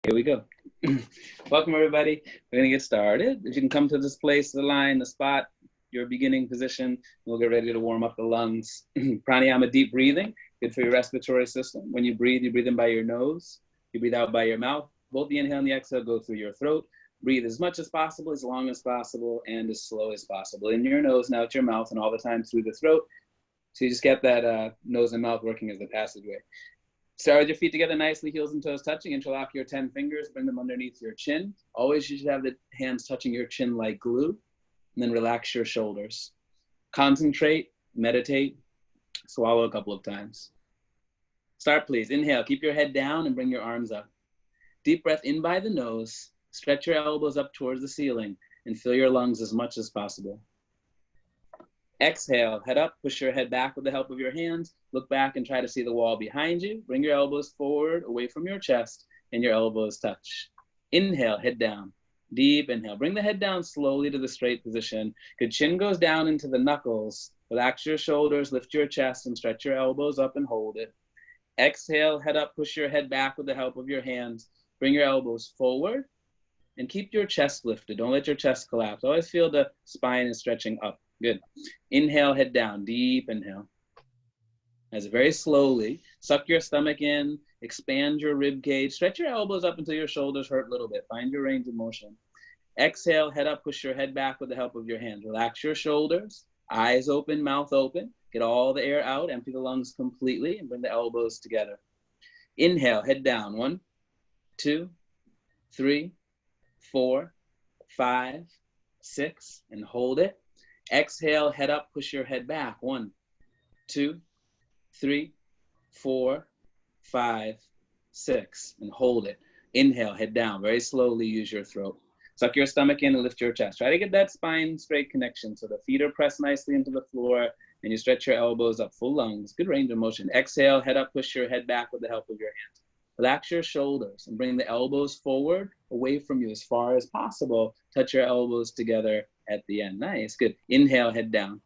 Here we go. Welcome, everybody. We're going to get started. If you can come to this place, the line, the spot, your beginning position, we'll get ready to warm up the lungs. Pranayama, deep breathing, good for your respiratory system. When you breathe in by your nose. You breathe out by your mouth. Both the inhale and the exhale go through your throat. Breathe as much as possible, as long as possible, and as slow as possible. In your nose, now out your mouth, and all the time through the throat. So you just get that nose and mouth working as the passageway. Start with your feet together nicely, heels and toes touching. Interlock your 10 fingers, bring them underneath your chin. Always you should have the hands touching your chin like glue. And then relax your shoulders. Concentrate, meditate, swallow a couple of times. Start, please. Inhale, keep your head down and bring your arms up. Deep breath in by the nose. Stretch your elbows up towards the ceiling and fill your lungs as much as possible. Exhale, head up, push your head back with the help of your hands. Look back and try to see the wall behind you. Bring your elbows forward, away from your chest, and your elbows touch. Inhale, head down. Deep inhale. Bring the head down slowly to the straight position. Good, chin goes down into the knuckles. Relax your shoulders, lift your chest, and stretch your elbows up and hold it. Exhale, head up, push your head back with the help of your hands. Bring your elbows forward, and keep your chest lifted. Don't let your chest collapse. Always feel the spine is stretching up. Good. Inhale, head down, deep inhale. As very slowly, suck your stomach in, expand your rib cage, stretch your elbows up until your shoulders hurt a little bit. Find your range of motion. Exhale, head up, push your head back with the help of your hands. Relax your shoulders, eyes open, mouth open. Get all the air out, empty the lungs completely, and bring the elbows together. Inhale, head down. 1, 2, 3, 4, 5, 6, and hold it. Exhale, head up, push your head back. 1, 2, 3, 4, 5, 6, and hold it. Inhale, head down. Very slowly, use your throat. Suck your stomach in and lift your chest. Try to get that spine straight connection so the feet are pressed nicely into the floor and you stretch your elbows up, full lungs. Good range of motion. Exhale, head up, push your head back with the help of your hands. Relax your shoulders and bring the elbows forward, away from you as far as possible. Touch your elbows together at the end. Nice, good. Inhale, head down.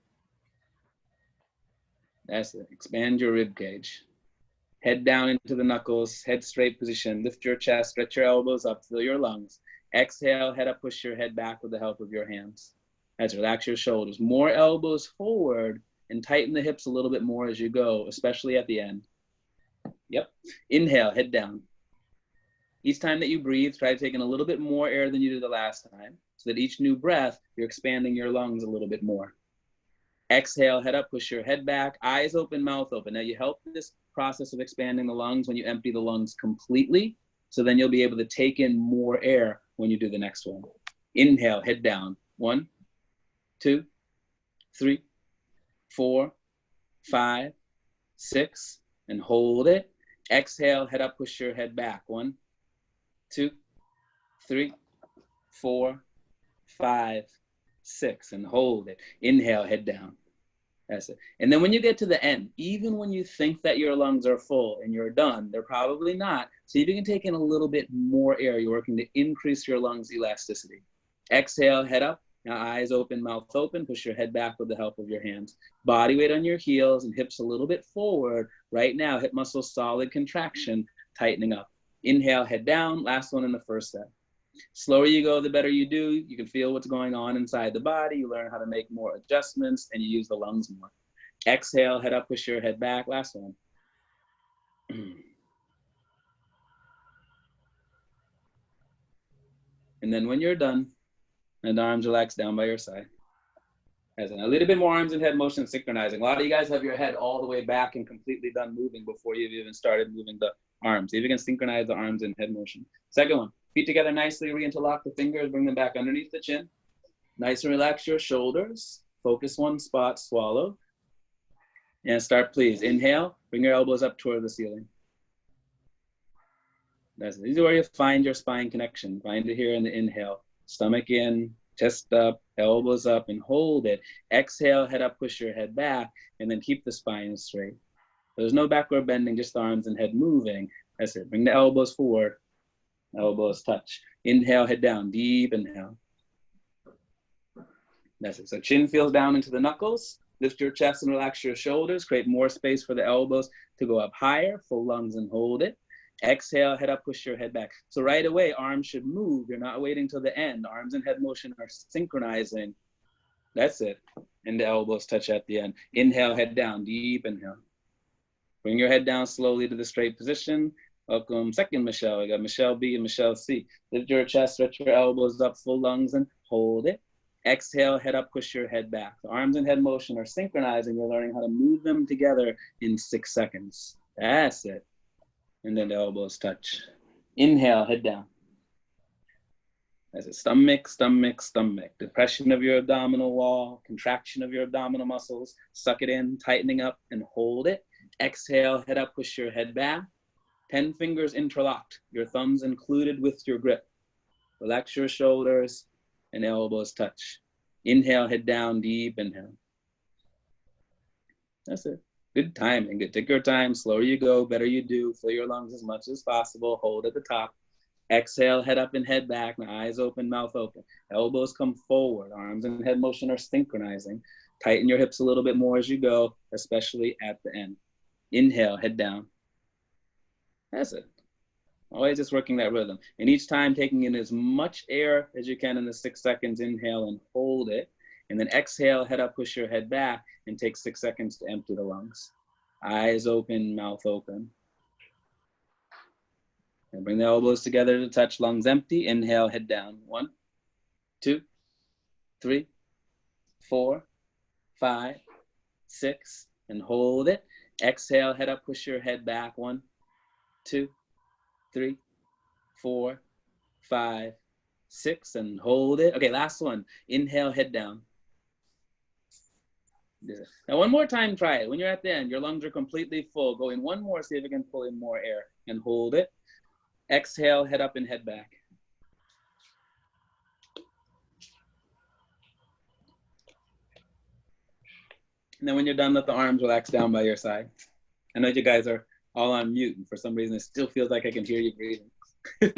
That's it. Expand your rib cage. Head down into the knuckles, head straight position. Lift your chest, stretch your elbows up, fill your lungs. Exhale, head up, push your head back with the help of your hands. That's relax your shoulders. More elbows forward and tighten the hips a little bit more as you go, especially at the end. Yep. Inhale, head down. Each time that you breathe, try to take in a little bit more air than you did the last time, so that each new breath, you're expanding your lungs a little bit more. Exhale, head up, push your head back, eyes open, mouth open. Now you help this process of expanding the lungs when you empty the lungs completely, so then you'll be able to take in more air when you do the next one. Inhale, head down. 1, 2, 3, 4, 5, 6, and hold it. Exhale, head up, push your head back. 1, 2, 3, 4, 5, 6, and hold it. Inhale, head down. That's it. And then when you get to the end, even when you think that your lungs are full and you're done, they're probably not. So if you can take in a little bit more air, you're working to increase your lungs' elasticity. Exhale, head up. Now eyes open, mouth open. Push your head back with the help of your hands. Body weight on your heels and hips a little bit forward. Right now, hip muscles solid contraction, tightening up. Inhale, head down. Last one in the first set. Slower you go, the better you do. You can feel what's going on inside the body. You learn how to make more adjustments and you use the lungs more. Exhale, head up, push your head back. Last one. And then when you're done, and the arms relax down by your side. As in a little bit more arms and head motion synchronizing. A lot of you guys have your head all the way back and completely done moving before you've even started moving the arms. See if you can synchronize the arms and head motion. Second one. Feet together nicely, re-interlock the fingers, bring them back underneath the chin. Nice and relax your shoulders. Focus one spot, swallow. And start, please. Inhale, bring your elbows up toward the ceiling. That's it. These are where you find your spine connection. Find it here in the inhale. Stomach in, chest up, elbows up, and hold it. Exhale, head up, push your head back, and then keep the spine straight. There's no backward bending, just the arms and head moving. That's it. Bring the elbows forward. Elbows touch. Inhale, head down. Deep inhale. That's it. So chin feels down into the knuckles. Lift your chest and relax your shoulders. Create more space for the elbows to go up higher. Full lungs and hold it. Exhale, head up, push your head back. So right away, arms should move. You're not waiting till the end. Arms and head motion are synchronizing. That's it. And the elbows touch at the end. Inhale, head down, deep inhale. Bring your head down slowly to the straight position. Welcome, second Michelle. We got Michelle B and Michelle C. Lift your chest, stretch your elbows up, full lungs, and hold it. Exhale, head up, push your head back. The arms and head motion are synchronizing. You're learning how to move them together in 6 seconds. That's it. And then the elbows touch. Inhale, head down. That's it. Stomach, stomach, stomach. Depression of your abdominal wall, contraction of your abdominal muscles. Suck it in, tightening up, and hold it. Exhale, head up, push your head back. 10 fingers interlocked, your thumbs included with your grip. Relax your shoulders and elbows touch. Inhale, head down, deep inhale. That's it. Good timing. Good. Take your time. Slower you go, better you do. Fill your lungs as much as possible. Hold at the top. Exhale, head up and head back. Now eyes open, mouth open. Elbows come forward. Arms and head motion are synchronizing. Tighten your hips a little bit more as you go, especially at the end. Inhale, head down. That's it. Always just working that rhythm. And each time taking in as much air as you can in the 6 seconds. Inhale and hold it. And then exhale, head up, push your head back, and take 6 seconds to empty the lungs. Eyes open, mouth open. And bring the elbows together to touch, lungs empty. Inhale, head down. 1, 2, 3, 4, 5, 6, and hold it. Exhale, head up, push your head back. 1, 2, 3, 4, 5, 6, and hold it. Okay, last one. Inhale, head down. Now one more time, try it. When you're at the end, your lungs are completely full. Go in one more, see if you can pull in more air, and hold it. Exhale, head up and head back. And then when you're done, let the arms relax down by your side. I know you guys are all on mute, and for some reason, it still feels like I can hear you breathing. All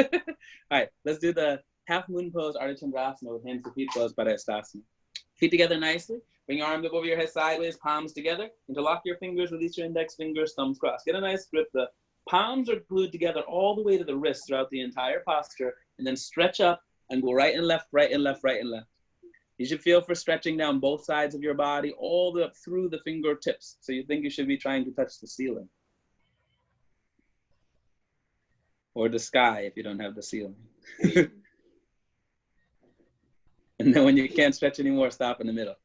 right, let's do the half moon pose, Ardha Chandrasana with hands to feet pose, Padayastasana. Feet together nicely. Bring your arms up over your head sideways, palms together. Interlock your fingers, release your index fingers, thumbs crossed. Get a nice grip. The palms are glued together all the way to the wrists throughout the entire posture, and then stretch up and go right and left, right and left, right and left. You should feel for stretching down both sides of your body, all the way up through the fingertips. So you think you should be trying to touch the ceiling. Or the sky if you don't have the ceiling. And then when you can't stretch anymore, stop in the middle.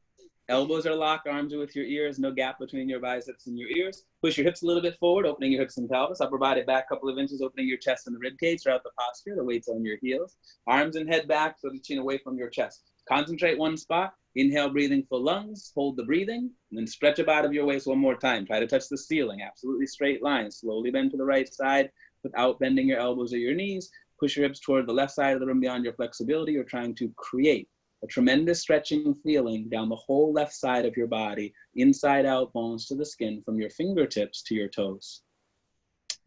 Elbows are locked, arms are with your ears, no gap between your biceps and your ears. Push your hips a little bit forward, opening your hips and pelvis. Upper body back a couple of inches, opening your chest and the rib cage throughout the posture. The weight's on your heels. Arms and head back, so the chin away from your chest. Concentrate one spot. Inhale, breathing full lungs. Hold the breathing, and then stretch up out of your waist one more time. Try to touch the ceiling. Absolutely straight line. Slowly bend to the right side without bending your elbows or your knees. Push your hips toward the left side of the room beyond your flexibility. You're trying to create a tremendous stretching feeling down the whole left side of your body, inside out, bones to the skin, from your fingertips to your toes.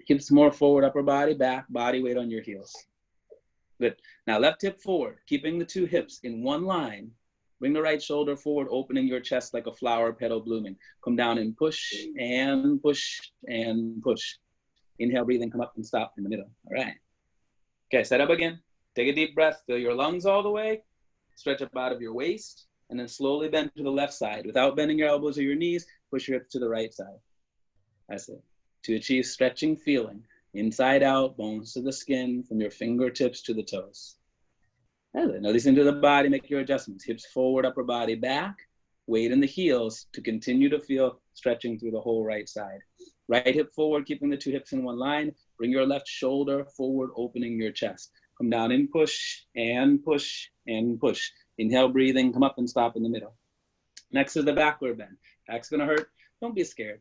Hips more forward, upper body back, body weight on your heels. Good. Now left hip forward, keeping the two hips in one line. Bring the right shoulder forward, opening your chest like a flower petal blooming. Come down and push and push and push. Inhale, breathing, come up and stop in the middle. All right. Okay, set up again. Take a deep breath, fill your lungs all the way. Stretch up out of your waist, and then slowly bend to the left side. Without bending your elbows or your knees, push your hips to the right side. That's it. To achieve stretching feeling, inside out, bones to the skin, from your fingertips to the toes. That's it. Now listen to the body, make your adjustments. Hips forward, upper body back. Weight in the heels to continue to feel stretching through the whole right side. Right hip forward, keeping the two hips in one line. Bring your left shoulder forward, opening your chest. Come down and push and push and push. Inhale, breathing, come up and stop in the middle. Next is the backward bend. Back's gonna hurt, don't be scared.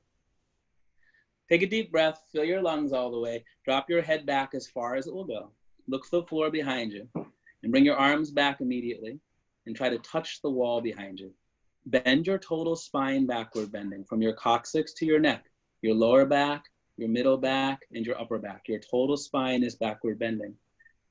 Take a deep breath, fill your lungs all the way. Drop your head back as far as it will go. Look for the floor behind you and bring your arms back immediately and try to touch the wall behind you. Bend your total spine backward bending from your coccyx to your neck, your lower back, your middle back, and your upper back. Your total spine is backward bending.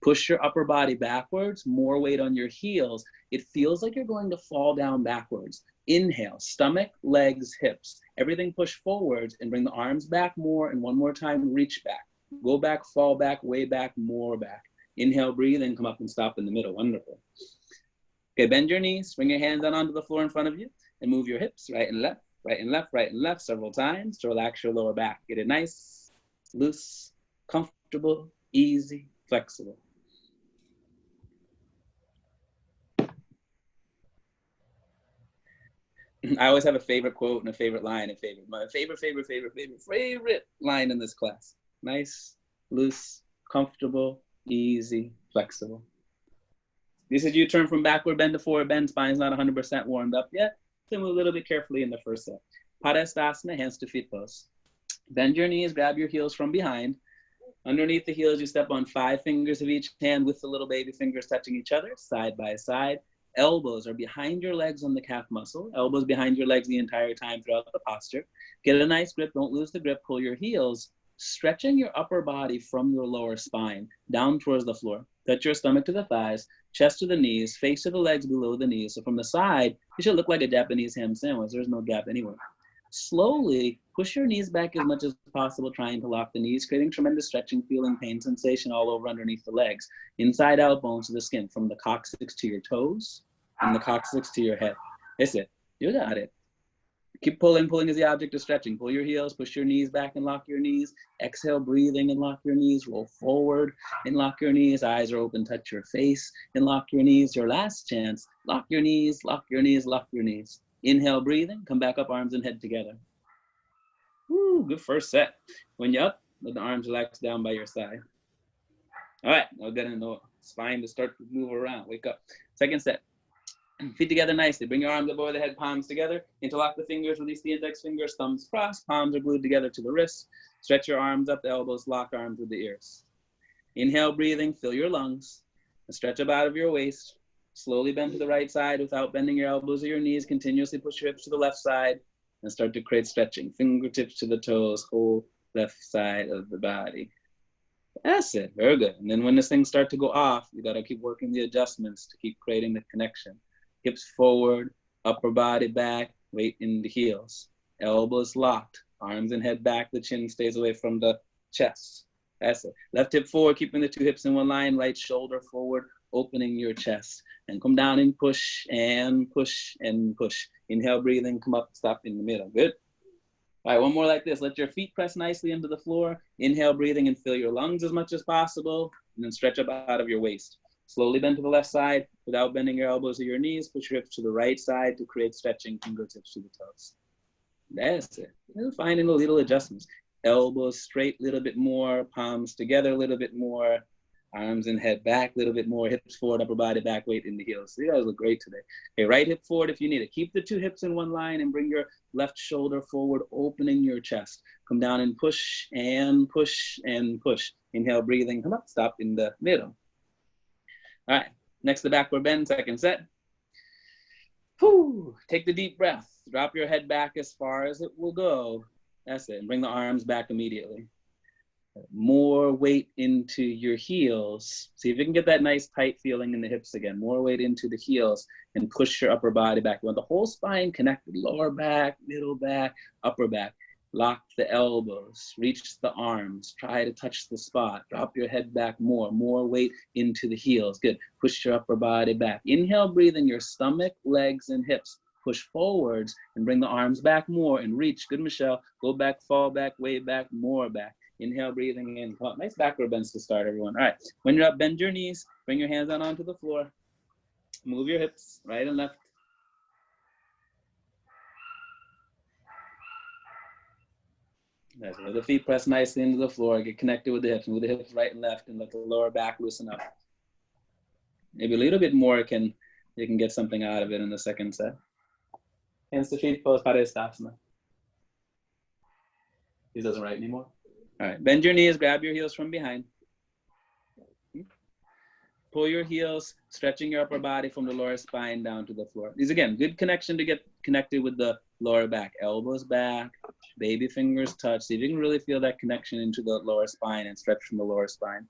Push your upper body backwards, more weight on your heels. It feels like you're going to fall down backwards. Inhale, stomach, legs, hips. Everything push forwards and bring the arms back more, and one more time, reach back. Go back, fall back, way back, more back. Inhale, breathe, and come up and stop in the middle. Wonderful. Okay, bend your knees, bring your hands down onto the floor in front of you, and move your hips right and left, right and left, right and left several times to relax your lower back. Get it nice, loose, comfortable, easy, flexible. I always have a favorite quote and a favorite line, my favorite line in this class. Nice, loose, comfortable, easy, flexible. This is you turn from backward bend to forward bend. Spine's not 100% warmed up yet. So move a little bit carefully in the first set. Padastasana, hands to feet pose. Bend your knees, grab your heels from behind. Underneath the heels, you step on 5 fingers of each hand with the little baby fingers touching each other, side by side. Elbows are behind your legs on the calf muscle. Elbows behind your legs the entire time throughout the posture. Get a nice grip, don't lose the grip. Pull your heels, stretching your upper body from your lower spine down towards the floor. Touch your stomach to the thighs, chest to the knees, face to the legs below the knees. So from the side, it should look like a Japanese ham sandwich. There's no gap anywhere. Slowly push your knees back as much as possible, trying to lock the knees, creating tremendous stretching, feeling pain sensation all over underneath the legs. Inside out bones to the skin, from the coccyx to your toes, from the coccyx to your head. That's it. You got it. Keep pulling. Pulling is the object of stretching. Pull your heels, push your knees back and lock your knees. Exhale, breathing and lock your knees. Roll forward and lock your knees. Eyes are open, touch your face and lock your knees. Your last chance. Lock your knees, lock your knees, lock your knees. Inhale, breathing. Come back up, arms and head together. Woo, good first set. When you're up, let the arms relax down by your side. All right, now get in the spine to start to move around. Wake up. Second set. Feet together nicely. Bring your arms up over the head, palms together. Interlock the fingers, release the index fingers, thumbs crossed, palms are glued together to the wrists. Stretch your arms up, the elbows lock arms with the ears. Inhale, breathing, fill your lungs. Stretch up out of your waist. Slowly bend to the right side without bending your elbows or your knees. Continuously push your hips to the left side and start to create stretching. Fingertips to the toes, whole left side of the body. That's it, very good. And then when this thing starts to go off, you gotta keep working the adjustments to keep creating the connection. Hips forward, upper body back, weight in the heels. Elbows locked, arms and head back, the chin stays away from the chest. That's it. Left hip forward, keeping the 2 hips in one line, right shoulder forward, opening your chest. And come down and push and push and push. Inhale, breathing, come up, stop in the middle. Good. All right, one more like this. Let your feet press nicely into the floor. Inhale, breathing, and fill your lungs as much as possible. And then stretch up out of your waist. Slowly bend to the left side without bending your elbows or your knees. Push your hips to the right side to create stretching, fingertips to the toes. That's it. You're finding the little adjustments. Elbows straight a little bit more, palms together a little bit more, arms and head back a little bit more, hips forward, upper body back, weight in the heels. So you guys look great today. Okay, right hip forward if you need it. Keep the 2 hips in one line and bring your left shoulder forward, opening your chest. Come down and push and push and push. Inhale, breathing, come up, stop in the middle. All right, next the backward bend, second set. Whew. Take the deep breath. Drop your head back as far as it will go. That's it. And bring the arms back immediately. More weight into your heels. See if you can get that nice tight feeling in the hips again. More weight into the heels and push your upper body back. You want the whole spine connected. Lower back, middle back, upper back. Lock the elbows, reach the arms, try to touch the spot, drop your head back more weight into the heels. Good, push your upper body back. Inhale, breathe in your stomach, legs, and hips. Push forwards and bring the arms back more and reach. Good, Michelle. Go back, fall back, way back, more back. Inhale, breathing in. Come up. Nice backward bends to start, everyone. All right, when you're up, bend your knees, bring your hands out onto the floor. Move your hips right and left. Nice. Let the feet press nicely into the floor. Get connected with the hips. Move the hips right and left, and let the lower back loosen up. Maybe a little bit more, you can get something out of it in the second set. Hands to feet pose, Padastasana. This doesn't write anymore. All right, bend your knees, grab your heels from behind. Pull your heels, stretching your upper body from the lower spine down to the floor. These, again, good connection to get connected with the lower back. Elbows back, baby fingers touch. See if you can really feel that connection into the lower spine and stretch from the lower spine.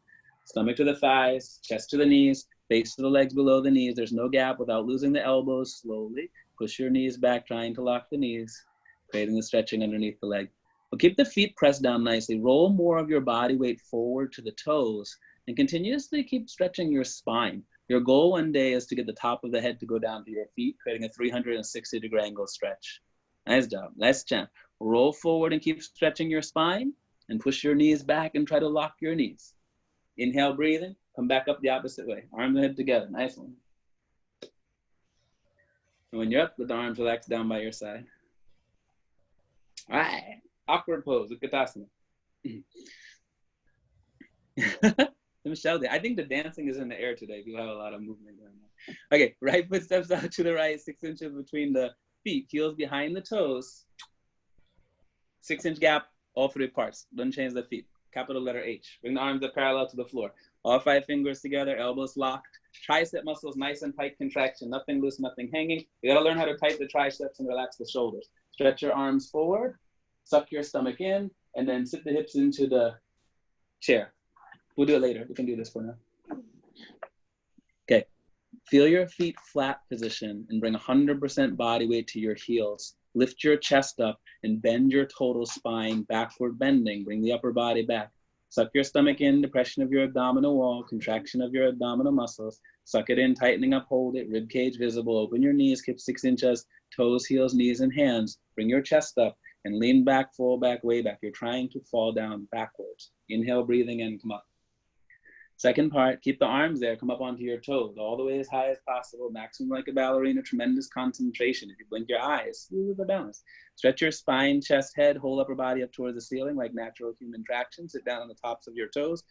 Stomach to the thighs, chest to the knees, face to the legs below the knees. There's no gap without losing the elbows. Slowly push your knees back, trying to lock the knees, creating the stretching underneath the leg. But keep the feet pressed down nicely. Roll more of your body weight forward to the toes and continuously keep stretching your spine. Your goal one day is to get the top of the head to go down to your feet, creating a 360-degree angle stretch. Nice job. Last chance. Roll forward and keep stretching your spine and push your knees back and try to lock your knees. Inhale, breathing. Come back up the opposite way. Arms and head together. Nice one. And when you're up, let the arms relax down by your side. All right. Awkward pose, Utkatasana. Michelle, I think the dancing is in the air today. You have a lot of movement going on. Okay, right foot steps out to the right, 6 inches between the feet, heels behind the toes. 6-inch gap, all 3 parts. Don't change the feet. Capital letter H. Bring the arms up parallel to the floor. All 5 fingers together, elbows locked. Tricep muscles nice and tight contraction. Nothing loose, nothing hanging. You gotta learn how to tighten the triceps and relax the shoulders. Stretch your arms forward, suck your stomach in, and then sit the hips into the chair. We'll do it later. We can do this for now. Okay. Feel your feet flat position and bring 100% body weight to your heels. Lift your chest up and bend your total spine, backward bending. Bring the upper body back. Suck your stomach in, depression of your abdominal wall, contraction of your abdominal muscles. Suck it in, tightening up, hold it, rib cage visible. Open your knees, keep 6 inches, toes, heels, knees, and hands. Bring your chest up and lean back, fall back, way back. You're trying to fall down backwards. Inhale, breathing in, come up. Second part, keep the arms there, come up onto your toes, all the way as high as possible, maximum like a ballerina, tremendous concentration. If you blink your eyes, lose the balance. Stretch your spine, chest, head, hold upper body up towards the ceiling like natural human traction. Sit down on the tops of your toes.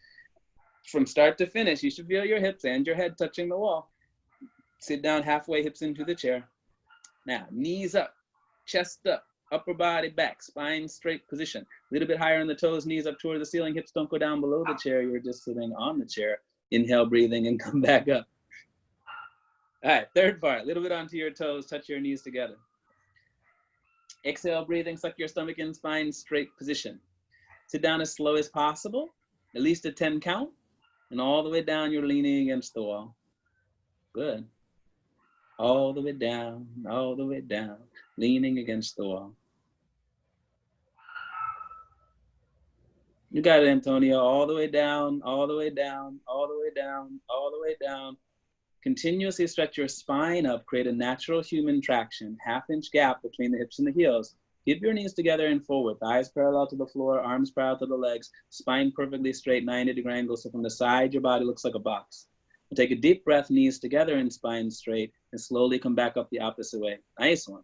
From start to finish, you should feel your hips and your head touching the wall. Sit down halfway, hips into the chair. Now, knees up, chest up, upper body back, spine straight position. A little bit higher on the toes, knees up toward the ceiling, hips don't go down below the chair. You're just sitting on the chair. Inhale, breathing, and come back up. All right, third part, a little bit onto your toes, touch your knees together. Exhale, breathing, suck your stomach in, spine straight position. Sit down as slow as possible, at least a 10 count, and all the way down, you're leaning against the wall. Good. All the way down, leaning against the wall. You got it, Antonio. All the way down, all the way down, all the way down, all the way down. Continuously stretch your spine up, create a natural human traction, 1/2-inch gap between the hips and the heels. Keep your knees together and forward, thighs parallel to the floor, arms parallel to the legs, spine perfectly straight, 90-degree angle. So from the side, your body looks like a box. And take a deep breath, knees together and spine straight, and slowly come back up the opposite way. Nice one.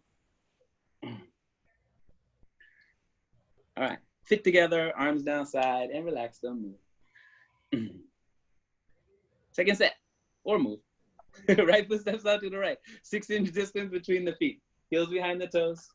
All right. Feet together, arms down side, and relax, don't move. Second set, or move. Right foot steps out to the right. 6-inch distance between the feet. Heels behind the toes.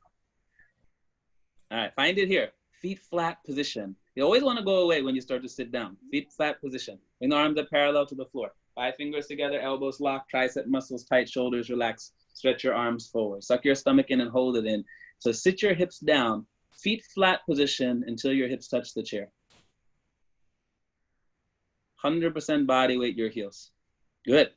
All right, find it here. Feet flat position. You always want to go away when you start to sit down. Feet flat position. Bring the arms up parallel to the floor. 5 fingers together, elbows locked, tricep muscles tight, shoulders relaxed. Stretch your arms forward. Suck your stomach in and hold it in. So sit your hips down. Feet flat position until your hips touch the chair. 100% body weight, your heels. Good.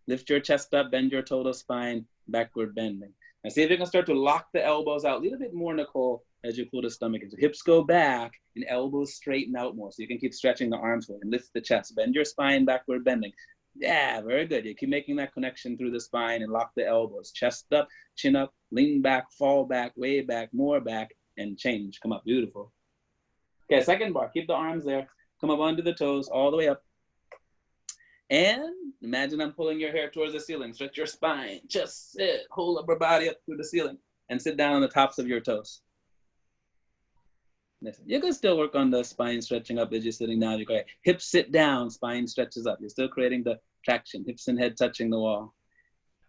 Lift your chest up, bend your total spine, backward bending. Now see if you can start to lock the elbows out a little bit more, Nicole, as you pull the stomach in. So hips go back and elbows straighten out more. So you can keep stretching the arms forward and lift the chest. Bend your spine, backward bending. Yeah, very good. You keep making that connection through the spine and lock the elbows. Chest up, chin up, lean back, fall back, way back, more back, and change. Come up, beautiful. Okay, second bar, keep the arms there. Come up onto the toes, all the way up. And imagine I'm pulling your hair towards the ceiling. Stretch your spine, just sit, hold upper body up through the ceiling, and sit down on the tops of your toes. Listen, you can still work on the spine stretching up as you're sitting down. You go, hips sit down, spine stretches up. You're still creating the traction, hips and head touching the wall.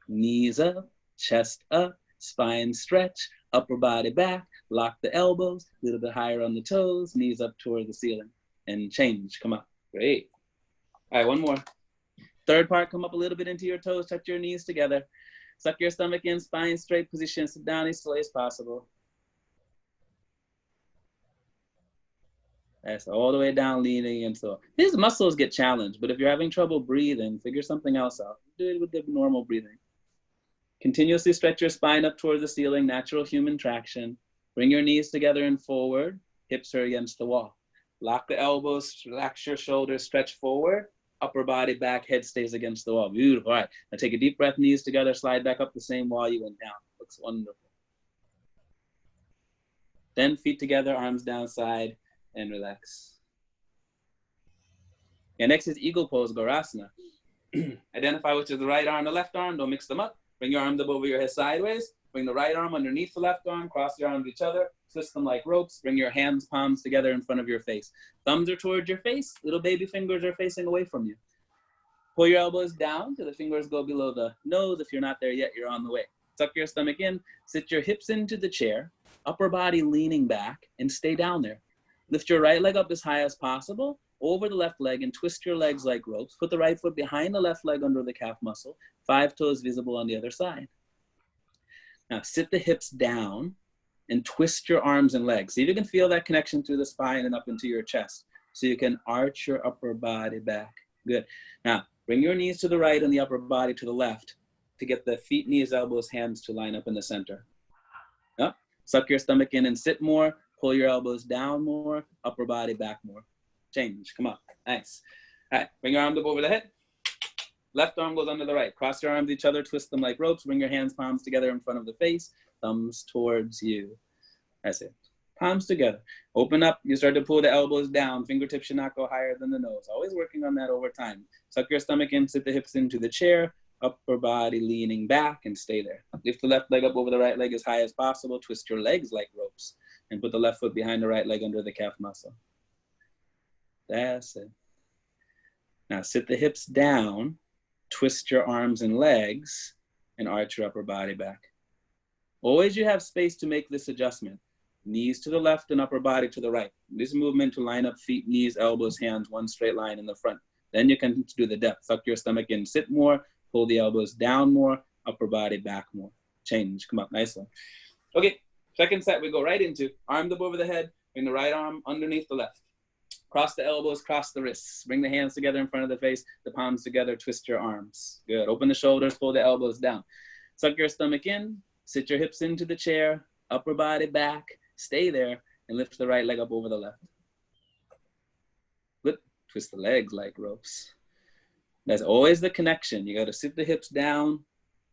Knees up, chest up, spine stretch, upper body back, lock the elbows, a little bit higher on the toes, knees up toward the ceiling, and change, come up, great. All right, one more. Third part, come up a little bit into your toes, touch your knees together, suck your stomach in, spine straight position, sit down as slow as possible. That's all the way down, leaning, and so these muscles get challenged, but if you're having trouble breathing, figure something else out. Do it with the normal breathing. Continuously stretch your spine up towards the ceiling, natural human traction. Bring your knees together and forward. hips are against the wall. Lock the elbows, relax your shoulders, stretch forward, upper body back, head stays against the wall. Beautiful. All right, now take a deep breath, knees together, slide back up the same wall you went down. Looks wonderful. Then feet together, arms down side, and relax. And next is eagle pose, Gorasana. Identify which is the right arm, the left arm, don't mix them up. Bring your arms up over your head sideways. Bring the right arm underneath the left arm, cross your arms to each other, twist them like ropes. Bring your hands, palms together in front of your face. Thumbs are towards your face, little baby fingers are facing away from you. Pull your elbows down till the fingers go below the nose. If you're not there yet, you're on the way. Tuck your stomach in, sit your hips into the chair, upper body leaning back, and stay down there. Lift your right leg up as high as possible, over the left leg, and twist your legs like ropes. Put the right foot behind the left leg under the calf muscle, 5 toes visible on the other side. Now sit the hips down and twist your arms and legs. See if you can feel that connection through the spine and up into your chest. So you can arch your upper body back. Good. Now bring your knees to the right and the upper body to the left to get the feet, knees, elbows, hands to line up in the center. Up. Suck your stomach in and sit more. Pull your elbows down more, upper body back more. Change, come up, nice. All right, bring your arms up over the head. Left arm goes under the right. Cross your arms each other, twist them like ropes. Bring your hands, palms together in front of the face. Thumbs towards you. That's it. Palms together. Open up, you start to pull the elbows down. Fingertips should not go higher than the nose. Always working on that over time. Suck your stomach in, sit the hips into the chair. Upper body leaning back and stay there. Lift the left leg up over the right leg as high as possible. Twist your legs like ropes. And put the left foot behind the right leg under the calf muscle. That's it. Now sit the hips down, twist your arms and legs, and arch your upper body back. Always you have space to make this adjustment. Knees to the left and upper body to the right. This movement to line up feet, knees, elbows, hands, one straight line in the front. Then you can do the depth. Suck your stomach in, sit more, pull the elbows down more, upper body back more. Change, come up, nice one. Okay. Second set, we go right into arms up over the head, bring the right arm underneath the left. Cross the elbows, cross the wrists. Bring the hands together in front of the face, the palms together, twist your arms. Good, open the shoulders, pull the elbows down. Suck your stomach in, sit your hips into the chair, upper body back, stay there, and lift the right leg up over the left. Good, twist the legs like ropes. That's always the connection. You gotta sit the hips down,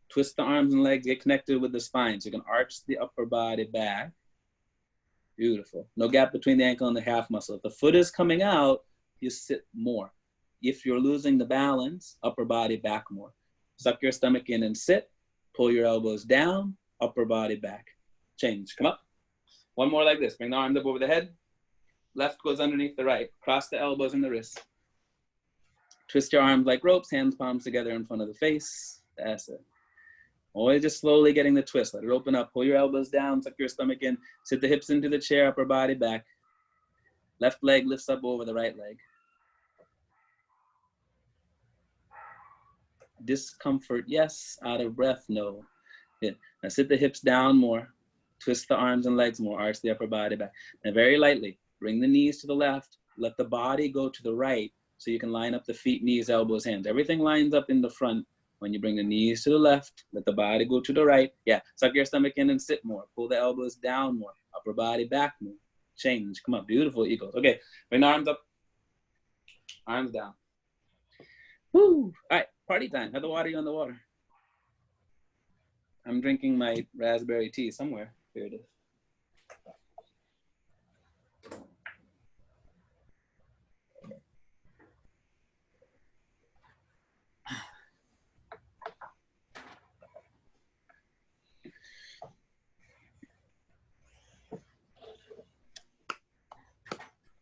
twist the arms and legs, get connected with the spine. So you can arch the upper body back. Beautiful. No gap between the ankle and the calf muscle. If the foot is coming out, you sit more. If you're losing the balance, upper body back more. Suck your stomach in and sit. Pull your elbows down, upper body back. Change, come up. One more like this. Bring the arms up over the head. Left goes underneath the right. Cross the elbows and the wrists. Twist your arms like ropes, hands, palms together in front of the face. That's it. Always just slowly getting the twist. Let it open up. Pull your elbows down, tuck your stomach in. Sit the hips into the chair, upper body back. Left leg lifts up over the right leg. Discomfort, yes. Out of breath, no. Yeah. Now sit the hips down more. Twist the arms and legs more. Arch the upper body back. Now very lightly, bring the knees to the left. Let the body go to the right so you can line up the feet, knees, elbows, hands. Everything lines up in the front. When you bring the knees to the left, let the body go to the right. Yeah, suck your stomach in and sit more. Pull the elbows down more. Upper body back more. Change, come up, beautiful eagles. Okay, bring the arms up, arms down. Woo, all right, party time. Have the water on the water. I'm drinking my raspberry tea somewhere. Here it is.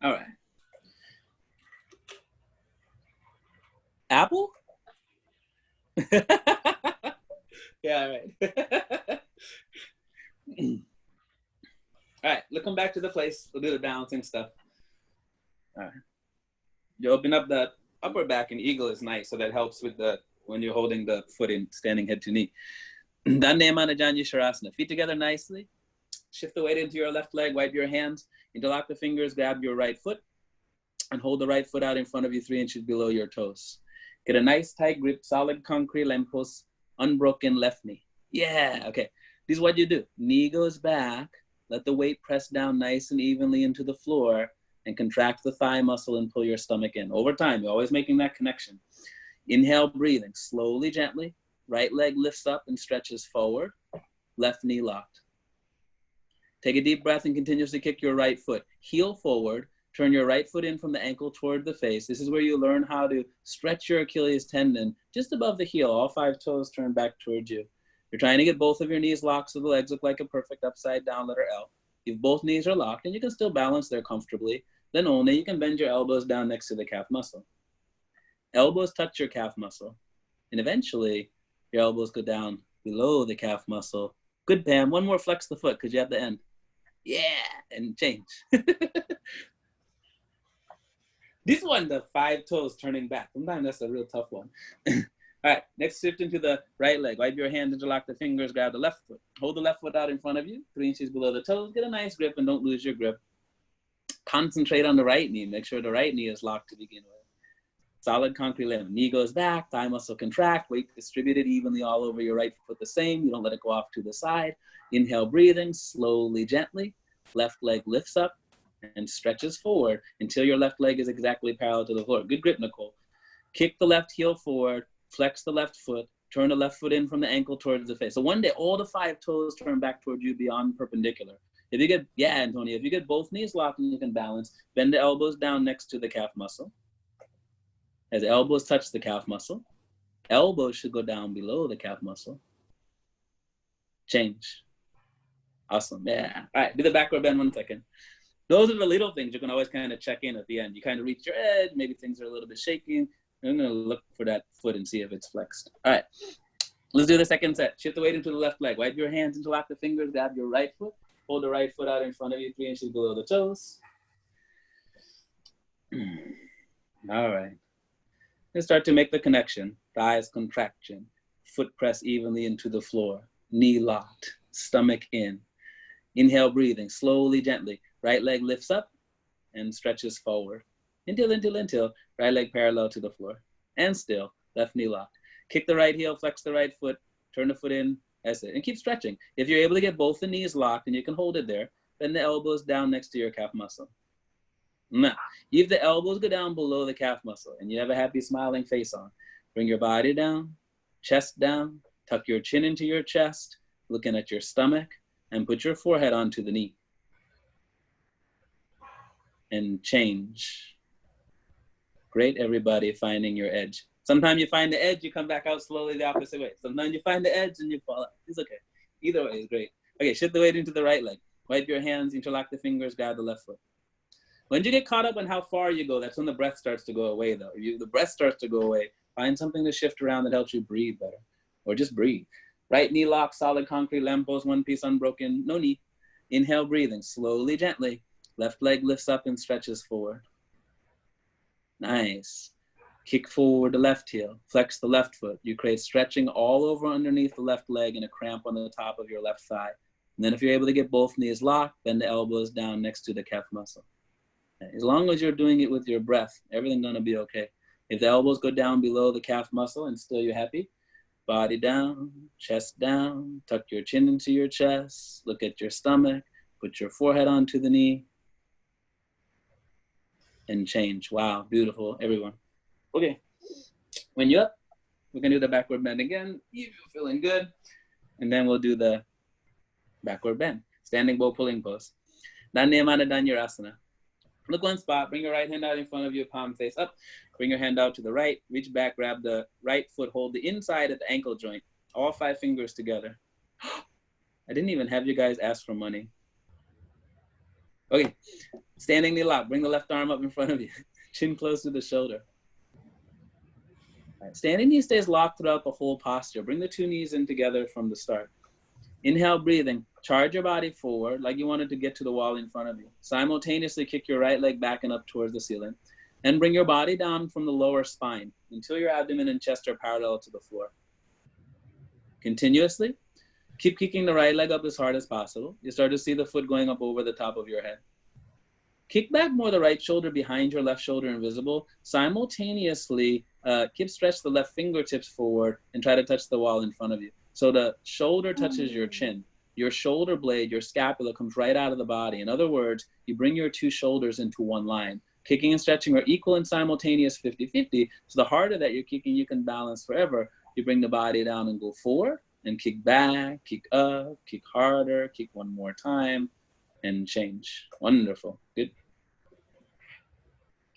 All right. Apple? Yeah, all right. All right, let's come back to the place. We'll do the balancing stuff. All right. You open up the upper back, and eagle is nice, so that helps with the when you're holding the foot in, standing head to knee. Dande Manajanya Sharasana. Feet together nicely. Shift the weight into your left leg, wipe your hands, interlock the fingers, grab your right foot, and hold the right foot out in front of you 3 inches below your toes. Get a nice tight grip, solid concrete lempos, unbroken left knee. Yeah, okay. This is what you do. Knee goes back, Let the weight press down nice and evenly into the floor and contract the thigh muscle and pull your stomach in. Over time, you're always making that connection. Inhale, breathing, slowly, gently. Right leg lifts up and stretches forward. Left knee locked. Take a deep breath and continuously kick your right foot. Heel forward. Turn your right foot in from the ankle toward the face. This is where you learn how to stretch your Achilles tendon just above the heel. All 5 toes turn back towards you. You're trying to get both of your knees locked so the legs look like a perfect upside down letter L. If both knees are locked and you can still balance there comfortably, then only you can bend your elbows down next to the calf muscle. Elbows touch your calf muscle. And eventually, your elbows go down below the calf muscle. Good, Pam. One more, flex the foot because you have the end. Yeah, and change. This one, the 5 toes turning back. Sometimes that's a real tough one. All right, next shift into the right leg. Wipe your hands, interlock the fingers, grab the left foot. Hold the left foot out in front of you, 3 inches below the toes. Get a nice grip and don't lose your grip. Concentrate on the right knee. Make sure the right knee is locked to begin with. Solid concrete limb. Knee goes back, thigh muscle contract, weight distributed evenly all over your right foot the same. You don't let it go off to the side. Inhale, breathing, slowly, gently. Left leg lifts up and stretches forward until your left leg is exactly parallel to the floor. Good grip, Nicole. Kick the left heel forward, flex the left foot, turn the left foot in from the ankle towards the face. So one day, all the 5 toes turn back towards you beyond perpendicular. If you get, yeah, Antonio, if you get both knees locked and you can balance, bend the elbows down next to the calf muscle. As elbows touch the calf muscle, elbows should go down below the calf muscle. Change. Awesome, yeah. All right, do the backward bend 1 second. Those are the little things you can always kind of check in at the end. You kind of reach your edge, maybe things are a little bit shaking. I'm gonna look for that foot and see if it's flexed. All right, let's do the second set. Shift the weight into the left leg. Wipe your hands, interlock the fingers, grab your right foot. Hold the right foot out in front of you, 3 inches below the toes. All right. Let's start to make the connection. Thighs contraction, foot press evenly into the floor, knee locked, stomach in. Inhale, breathing, slowly, gently. Right leg lifts up and stretches forward. Until, right leg parallel to the floor. And still, left knee locked. Kick the right heel, flex the right foot, turn the foot in, that's it. And keep stretching. If you're able to get both the knees locked and you can hold it there, bend the elbows down next to your calf muscle. Now, if the elbows go down below the calf muscle and you have a happy smiling face on, bring your body down, chest down, tuck your chin into your chest, looking at your stomach, and put your forehead onto the knee. And change. Great, everybody, finding your edge. Sometimes you find the edge, you come back out slowly the opposite way. Sometimes you find the edge and you fall out. It's okay. Either way is great. Okay, shift the weight into the right leg. Wipe your hands, interlock the fingers, grab the left foot. When you get caught up on how far you go, that's when the breath starts to go away, though. If the breath starts to go away, find something to shift around that helps you breathe better, or just breathe. Right knee lock, solid concrete, lamp post, one piece unbroken, no knee. Inhale, breathing, slowly, gently. Left leg lifts up and stretches forward. Nice. Kick forward the left heel, flex the left foot. You create stretching all over underneath the left leg and a cramp on the top of your left thigh. And then if you're able to get both knees locked, bend the elbows down next to the calf muscle. As long as you're doing it with your breath, everything's gonna be okay. If the elbows go down below the calf muscle and still you're happy, body down, chest down, tuck your chin into your chest, look at your stomach, put your forehead onto the knee, and change. Wow, beautiful, everyone. Okay, when you're up, we're gonna do the backward bend again. If you're feeling good, and then we'll do the backward bend. Standing bow pulling pose. Danyamana Danyarasana. Look one spot, bring your right hand out in front of you, palm face up. Bring your hand out to the right, reach back, grab the right foot, hold the inside at the ankle joint. All 5 fingers together. I didn't even have you guys ask for money. Okay, standing knee lock, bring the left arm up in front of you. Chin close to the shoulder. All right, standing knee stays locked throughout the whole posture. Bring the 2 knees in together from the start. Inhale, breathing. Charge your body forward like you wanted to get to the wall in front of you. Simultaneously kick your right leg back and up towards the ceiling. And bring your body down from the lower spine until your abdomen and chest are parallel to the floor. Continuously, keep kicking the right leg up as hard as possible. You start to see the foot going up over the top of your head. Kick back more the right shoulder behind your left shoulder invisible. Simultaneously, stretch the left fingertips forward and try to touch the wall in front of you. So the shoulder touches your chin. your shoulder blade, your scapula comes right out of the body. In other words, you bring your two shoulders into one line. Kicking and stretching are equal and simultaneous 50-50. So the harder that you're kicking, you can balance forever. You bring the body down and go forward and kick back, kick up, kick harder, kick one more time, and change. Wonderful. Good.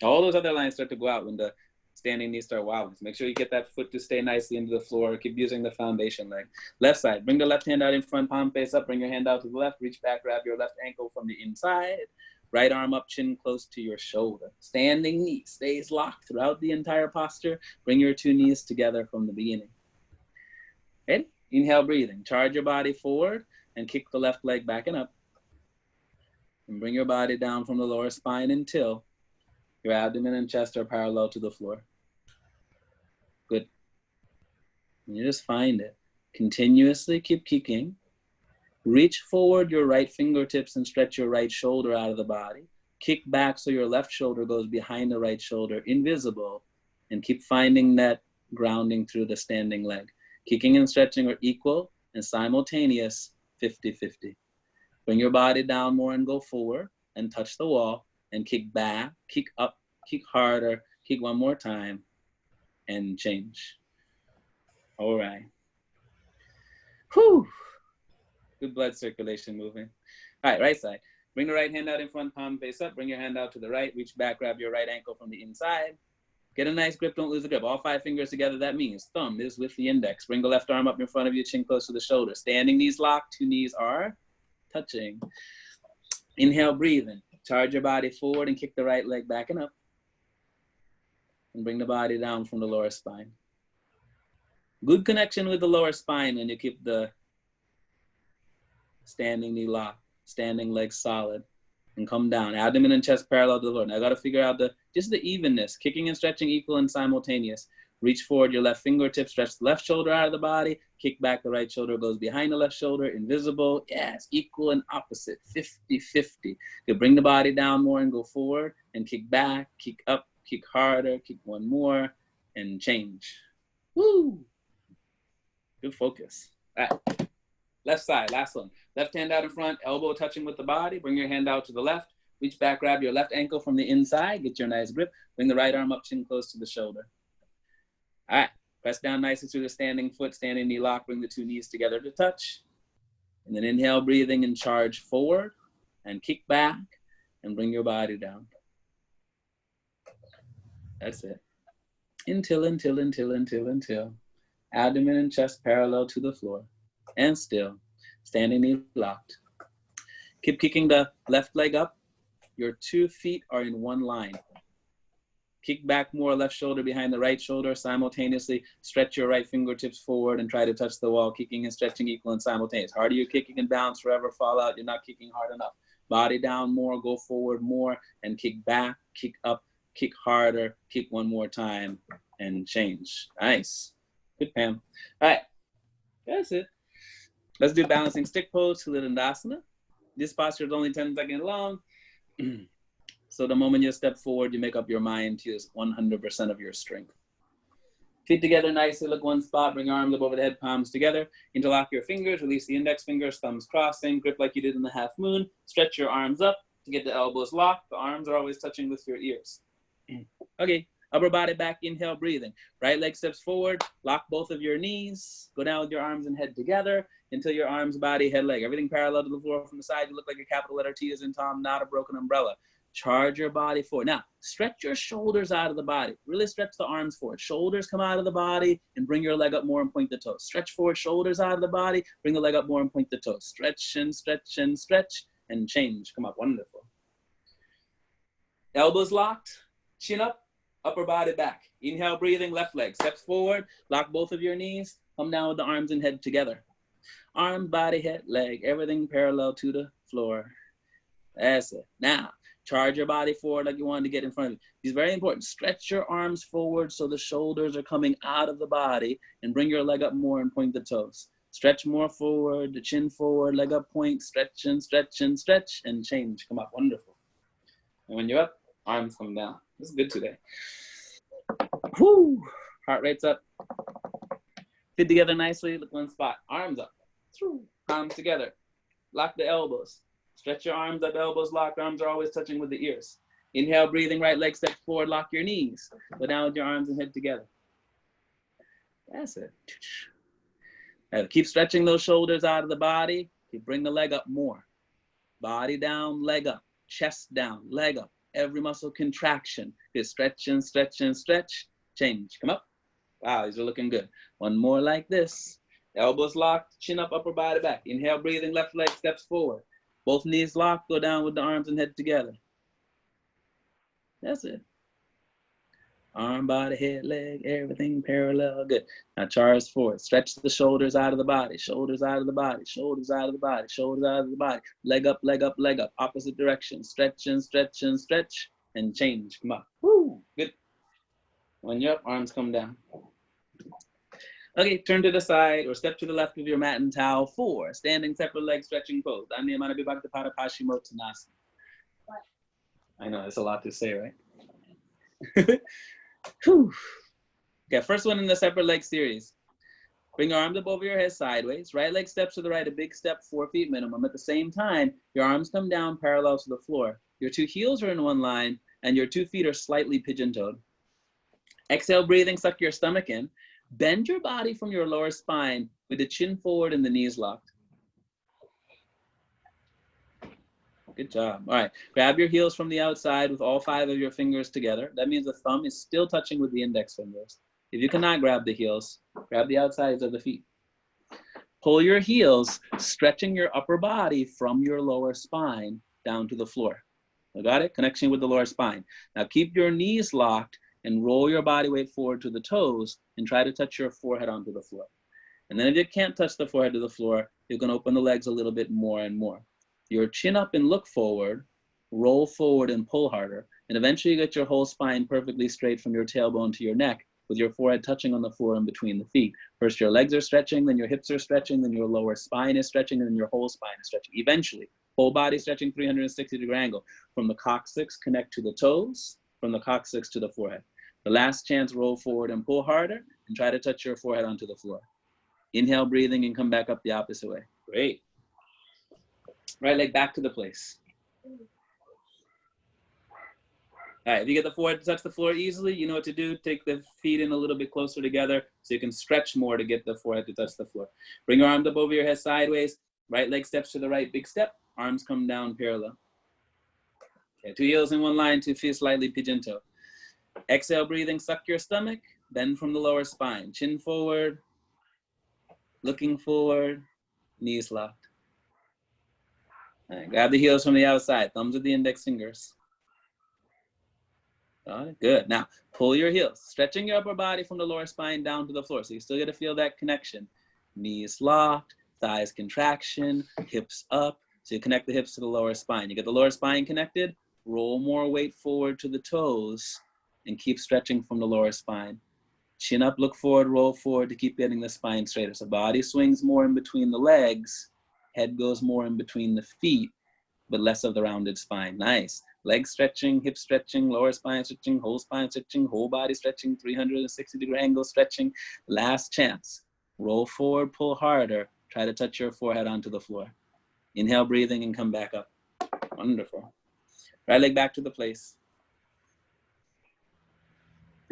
All those other lines start to go out when the standing knees start wobbling. So make sure you get that foot to stay nicely into the floor. Keep using the foundation leg. Left side, bring the left hand out in front, palm face up, bring your hand out to the left, reach back, grab your left ankle from the inside. Right arm up, chin close to your shoulder. Standing knee stays locked throughout the entire posture. Bring your two knees together from the beginning. Ready? Inhale, breathing. Charge your body forward and kick the left leg back and up. And bring your body down from the lower spine until your abdomen and chest are parallel to the floor. Good. And you just find it. Continuously keep kicking. Reach forward your right fingertips and stretch your right shoulder out of the body. Kick back so your left shoulder goes behind the right shoulder, invisible. And keep finding that grounding through the standing leg. Kicking and stretching are equal and simultaneous, 50-50. Bring your body down more and go forward and touch the wall and kick back, kick up, kick harder, kick one more time, and change. All right. Whew. Good blood circulation moving. All right, right side. Bring the right hand out in front, palm face up. Bring your hand out to the right. Reach back, grab your right ankle from the inside. Get a nice grip, don't lose the grip. All 5 fingers together, that means thumb is with the index. Bring the left arm up in front of you, chin close to the shoulder. Standing knees locked, 2 knees are touching. Inhale, breathe in. Charge your body forward and kick the right leg back and up. And bring the body down from the lower spine. Good connection with the lower spine when you keep the standing knee locked, standing leg solid, and come down. Abdomen and chest parallel to the floor. Now I got to figure out just the evenness. Kicking and stretching equal and simultaneous. Reach forward your left fingertip, stretch the left shoulder out of the body, kick back the right shoulder goes behind the left shoulder, invisible. Yes, equal and opposite, 50-50. You bring the body down more and go forward and kick back, kick up, kick harder, kick one more, and change. Woo! Good focus. All right. Left side, last one. Left hand out in front, elbow touching with the body. Bring your hand out to the left. Reach back, grab your left ankle from the inside. Get your nice grip. Bring the right arm up, chin close to the shoulder. All right, press down nicely through the standing foot, standing knee lock. Bring the 2 knees together to touch. And then inhale, breathing and charge forward and kick back and bring your body down. That's it. Until. Abdomen and chest parallel to the floor. And still, standing knee locked. Keep kicking the left leg up. Your 2 feet are in one line. Kick back more, left shoulder behind the right shoulder. Simultaneously, stretch your right fingertips forward and try to touch the wall. Kicking and stretching equal and simultaneous. Harder you're kicking and bounce, forever fall out. You're not kicking hard enough. Body down more, go forward more, and kick back, kick up, kick harder, kick one more time, and change. Nice. Good, Pam. All right, that's it. Let's do balancing stick pose, Dandasana. This posture is only 10 seconds long. So the moment you step forward, you make up your mind to use 100% of your strength. Feet together nicely, look one spot, bring your arms up over the head, palms together. Interlock your fingers, release the index fingers, thumbs crossing, grip like you did in the half moon. Stretch your arms up to get the elbows locked. The arms are always touching with your ears. Okay, upper body back, inhale, breathing. Right leg steps forward, lock both of your knees. Go down with your arms and head together until your arms, body, head, leg. Everything parallel to the floor from the side. You look like a capital letter T as in Tom, not a broken umbrella. Charge your body forward. Now, stretch your shoulders out of the body. Really stretch the arms forward. Shoulders come out of the body and bring your leg up more and point the toes. Stretch forward, shoulders out of the body. Bring the leg up more and point the toes. Stretch and stretch and stretch and change. Come up, wonderful. Elbows locked, chin up, upper body back. Inhale, breathing, left leg. Steps forward, lock both of your knees. Come down with the arms and head together. Arm, body, head, leg, everything parallel to the floor. That's it. Now, charge your body forward like you wanted to get in front of you. It's very important. Stretch your arms forward so the shoulders are coming out of the body and bring your leg up more and point the toes. Stretch more forward, the chin forward, leg up, point, stretch and stretch and stretch and change. Come up, wonderful. And when you're up, arms come down. This is good today. Whoo! Heart rate's up. Feet together nicely, look one spot. Arms up. Palms together. lock the elbows. Stretch your arms up, elbows locked, arms are always touching with the ears. Inhale, breathing, right leg steps forward, lock your knees. Go down with your arms and head together. That's it. Keep stretching those shoulders out of the body. Bring the leg up more. Body down, leg up. Chest down, leg up. Every muscle contraction. Just stretch and stretch and stretch. Change. Come up. Wow, these are looking good. One more like this. Elbows locked, chin up, upper body back. Inhale, breathing, left leg steps forward. Both knees locked, go down with the arms and head together. That's it. Arm, body, head, leg, everything parallel. Good. Now charge forward. Stretch the shoulders out of the body. Shoulders out of the body. Shoulders out of the body. Shoulders out of the body. Leg up, leg up, leg up. Opposite direction. Stretch and stretch and stretch. And change. Come up. Woo. Good. When you're up, arms come down. Okay, turn to the side or step to the left of your mat and towel. 4. Standing separate leg stretching pose. What? I know, it's a lot to say, right? Whew. Okay, first one in the separate leg series. Bring your arms up over your head sideways. Right leg steps to the right, a big step, 4 feet minimum. At the same time, your arms come down parallel to the floor. Your 2 heels are in one line and your 2 feet are slightly pigeon-toed. Exhale, breathing, suck your stomach in. Bend your body from your lower spine with the chin forward and the knees locked. Good job. All right, grab your heels from the outside with all 5 of your fingers together. That means the thumb is still touching with the index fingers. If you cannot grab the heels, grab the outsides of the feet. Pull your heels, stretching your upper body from your lower spine down to the floor. You got it? Connection with the lower spine. Now keep your knees locked and roll your body weight forward to the toes and try to touch your forehead onto the floor. And then if you can't touch the forehead to the floor, you're going to open the legs a little bit more and more. Your chin up and look forward, roll forward and pull harder, and eventually you get your whole spine perfectly straight from your tailbone to your neck with your forehead touching on the floor in between the feet. First your legs are stretching, then your hips are stretching, then your lower spine is stretching, and then your whole spine is stretching. Eventually, whole body stretching, 360-degree angle. From the coccyx, connect to the toes, from the coccyx to the forehead. The last chance, roll forward and pull harder, and try to touch your forehead onto the floor. Inhale, breathing, and come back up the opposite way. Great. Right leg back to the place. All right, if you get the forehead to touch the floor easily, you know what to do. Take the feet in a little bit closer together so you can stretch more to get the forehead to touch the floor. Bring your arms up over your head sideways. Right leg steps to the right, big step. Arms come down parallel. Okay, 2 heels in one line, 2 feet slightly pigeon-toed. Exhale, breathing, suck your stomach. Bend from the lower spine. Chin forward, looking forward, knees locked. All right, grab the heels from the outside. Thumbs with the index fingers. Got it. Good. Now, pull your heels, stretching your upper body from the lower spine down to the floor. So you still get to feel that connection. Knees locked, thighs contraction, hips up. So you connect the hips to the lower spine. You get the lower spine connected, roll more weight forward to the toes, and keep stretching from the lower spine. Chin up, look forward, roll forward to keep getting the spine straighter. So body swings more in between the legs, head goes more in between the feet, but less of the rounded spine. Nice. Leg stretching, hip stretching, lower spine stretching, whole body stretching, 360-degree angle stretching. Last chance. Roll forward, pull harder. Try to touch your forehead onto the floor. Inhale, breathing, and come back up. Wonderful. Right leg back to the place.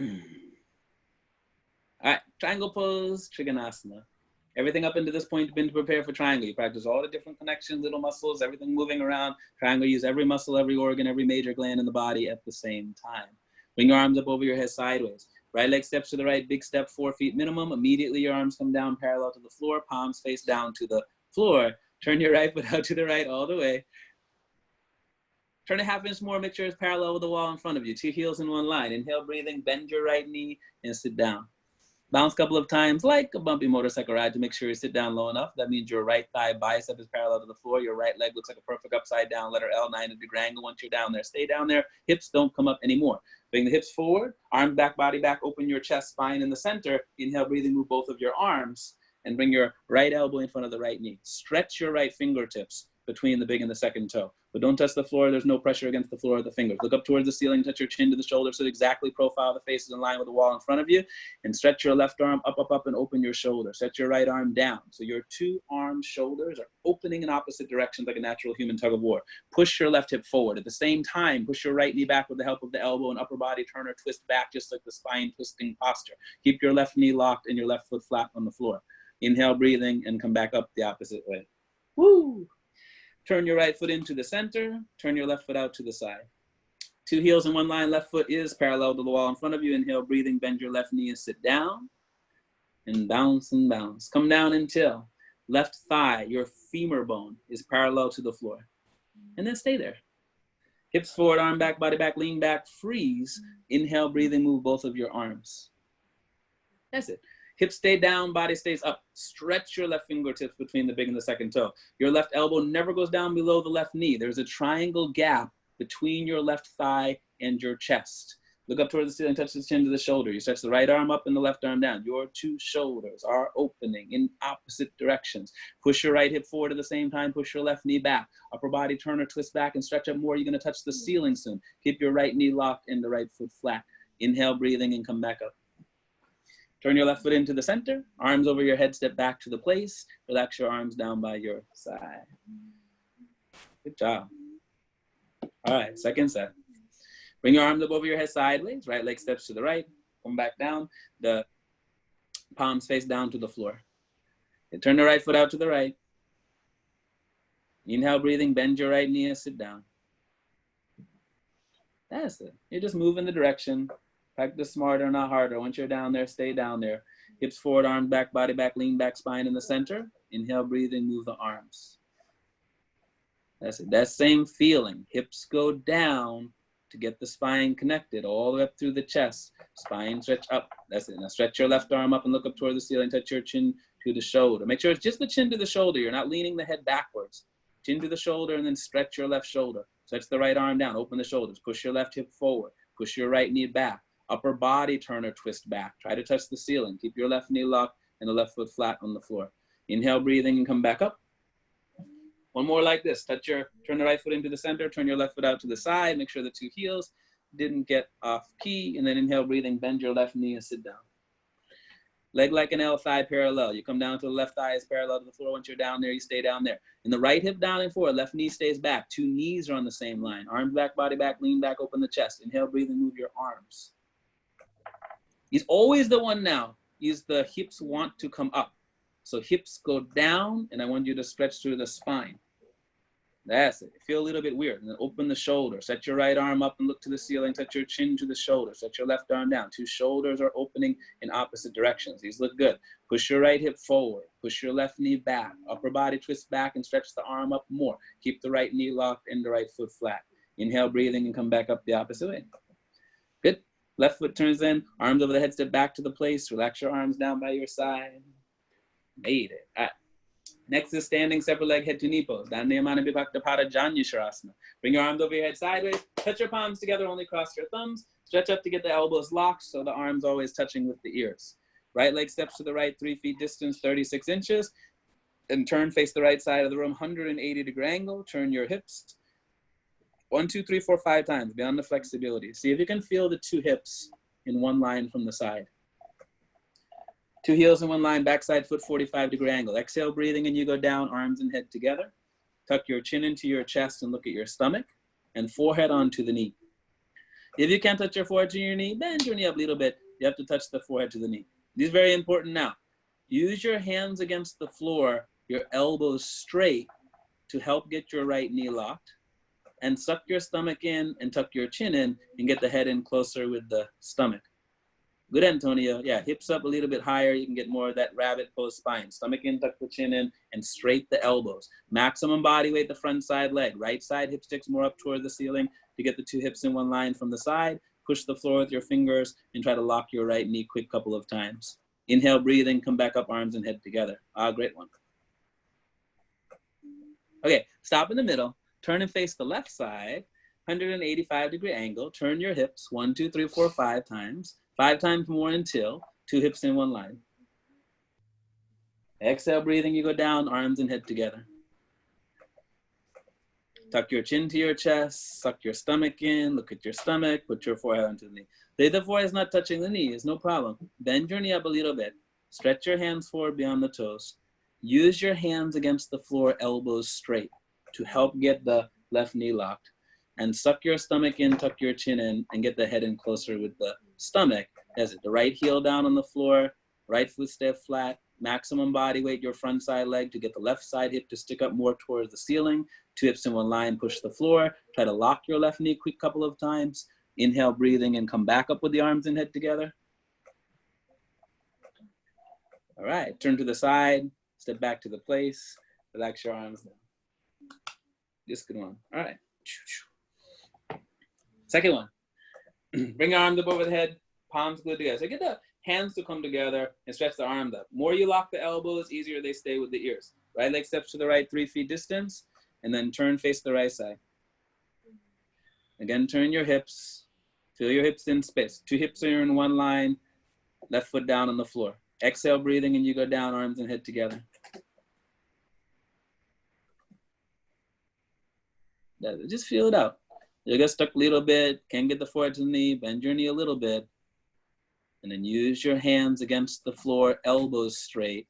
All right, triangle pose, Trikonasana. Everything up into this point has been to prepare for triangle. You practice all the different connections, little muscles, everything moving around. Triangle, use every muscle, every organ, every major gland in the body at the same time. Bring your arms up over your head sideways. Right leg steps to the right, big step, 4 feet minimum. Immediately your arms come down parallel to the floor, palms face down to the floor. Turn your right foot out to the right all the way. Turn a ½ inch more, make sure it's parallel with the wall in front of you. 2 heels in one line. Inhale, breathing, bend your right knee and sit down. Bounce a couple of times like a bumpy motorcycle ride to make sure you sit down low enough. That means your right thigh bicep is parallel to the floor. Your right leg looks like a perfect upside down letter L, 90-degree angle. Once you're down there, stay down there. Hips don't come up anymore. Bring the hips forward, arms back, body back, open your chest, spine in the center. Inhale, breathing, move both of your arms and bring your right elbow in front of the right knee. Stretch your right fingertips. between the big and the second toe. But don't touch the floor. There's no pressure against the floor of the fingers. Look up towards the ceiling, touch your chin to the shoulder so that exactly profile the face is in line with the wall in front of you. And stretch your left arm up, up, up, and open your shoulder. Set your right arm down. So your two arm shoulders are opening in opposite directions like a natural human tug of war. Push your left hip forward. At the same time, push your right knee back with the help of the elbow and upper body turn or twist back, just like the spine twisting posture. Keep your left knee locked and your left foot flat on the floor. Inhale, breathing, and come back up the opposite way. Woo! Turn your right foot into the center. Turn your left foot out to the side. Two heels in one line. Left foot is parallel to the wall in front of you. Inhale, breathing, bend your left knee and sit down. And bounce and bounce. Come down until left thigh, your femur bone, is parallel to the floor. And then stay there. Hips forward, arm back, body back, lean back, freeze. Inhale, breathing, move both of your arms. That's it. Hips stay down, body stays up. Stretch your left fingertips between the big and the second toe. Your left elbow never goes down below the left knee. There's a triangle gap between your left thigh and your chest. Look up towards the ceiling, touch the chin to the shoulder. You stretch the right arm up and the left arm down. Your two shoulders are opening in opposite directions. Push your right hip forward at the same time. Push your left knee back. Upper body turn or twist back and stretch up more. You're gonna touch the ceiling soon. Keep your right knee locked and the right foot flat. Inhale, breathing, and come back up. Turn your left foot into the center, arms over your head, step back to the place. Relax your arms down by your side. Good job. All right, second set. Bring your arms up over your head sideways, right leg steps to the right, come back down, the palms face down to the floor. And turn the right foot out to the right. Inhale, breathing, bend your right knee and sit down. That's it. You're just moving the direction. Practice smarter, not harder. Once you're down there, stay down there. Hips forward, arms back, body back, lean back, spine in the center. Inhale, breathing, move the arms. That's it. That same feeling. Hips go down to get the spine connected all the way up through the chest. Spine stretch up. That's it. Now stretch your left arm up and look up toward the ceiling. Touch your chin to the shoulder. Make sure it's just the chin to the shoulder. You're not leaning the head backwards. Chin to the shoulder and then stretch your left shoulder. Stretch the right arm down. Open the shoulders. Push your left hip forward. Push your right knee back. Upper body turn or twist back. Try to touch the ceiling. Keep your left knee locked and the left foot flat on the floor. Inhale, breathing, and come back up. One more like this. Turn the right foot into the center. Turn your left foot out to the side. Make sure the two heels didn't get off key. And then inhale, breathing, bend your left knee and sit down. Leg like an L, thigh parallel. You come down to the left thigh is parallel to the floor. Once you're down there, you stay down there. And the right hip down and forward. Left knee stays back. Two knees are on the same line. Arms back, body back, lean back, open the chest. Inhale, breathing, move your arms. He's always the one now. Is the hips want to come up. So hips go down, and I want you to stretch through the spine. That's it. Feel a little bit weird. And then open the shoulder. Set your right arm up and look to the ceiling. Touch your chin to the shoulder. Set your left arm down. Two shoulders are opening in opposite directions. These look good. Push your right hip forward. Push your left knee back. Upper body twist back and stretch the arm up more. Keep the right knee locked and the right foot flat. Inhale, breathing, and come back up the opposite way. Good. Left foot turns in. Arms over the head, step back to the place. Relax your arms down by your side. Made it. All right. Next is standing separate leg head to knee pose. Bring your arms over your head sideways. Touch your palms together, only cross your thumbs. Stretch up to get the elbows locked so the arms always touching with the ears. Right leg steps to the right, 3 feet distance, 36 inches. And turn, face the right side of the room, 180-degree angle. Turn your hips. 1, 2, 3, 4, 5 times, beyond the flexibility. See if you can feel the two hips in one line from the side. Two heels in one line, backside foot, 45-degree angle. Exhale, breathing, and you go down, arms and head together. Tuck your chin into your chest and look at your stomach, and forehead onto the knee. If you can't touch your forehead to your knee, bend your knee up a little bit. You have to touch the forehead to the knee. This is very important now. Use your hands against the floor, your elbows straight to help get your right knee locked. And suck your stomach in and tuck your chin in and get the head in closer with the stomach. Good, Antonio. Yeah, hips up a little bit higher. You can get more of that rabbit pose spine. Stomach in, tuck the chin in, and straight the elbows. Maximum body weight, the front side leg. Right side hip sticks more up toward the ceiling to get the two hips in one line from the side. Push the floor with your fingers and try to lock your right knee quick couple of times. Inhale, breathing, come back up, arms and head together. Great one. Okay, stop in the middle. Turn and face the left side, 185-degree angle. Turn your hips 1, 2, 3, 4, 5 times. 5 times more until two hips in one line. Exhale, breathing, you go down, arms and head together. Tuck your chin to your chest, suck your stomach in, look at your stomach, put your forehead onto the knee. The forehead is not touching the knee, it's no problem. Bend your knee up a little bit. Stretch your hands forward beyond the toes. Use your hands against the floor, elbows straight, to help get the left knee locked. And suck your stomach in, tuck your chin in, and get the head in closer with the stomach. As it, the right heel down on the floor, right foot step flat, maximum body weight, your front side leg to get the left side hip to stick up more towards the ceiling. 2 hips in one line, push the floor. Try to lock your left knee quick couple of times. Inhale, breathing, and come back up with the arms and head together. All right, turn to the side, step back to the place, relax your arms down. This good one. All right. Second one. Bring your arms up over the head, palms glued together. So get the hands to come together and stretch the arms up. More you lock the elbows, easier they stay with the ears. Right leg steps to the right, 3 feet distance, and then turn, face the right side. Again, turn your hips. Feel your hips in space. 2 hips are in one line, left foot down on the floor. Exhale, breathing, and you go down, arms and head together. Just feel it out. You get stuck a little bit, can get the forehead to the knee, bend your knee a little bit, and then use your hands against the floor, elbows straight,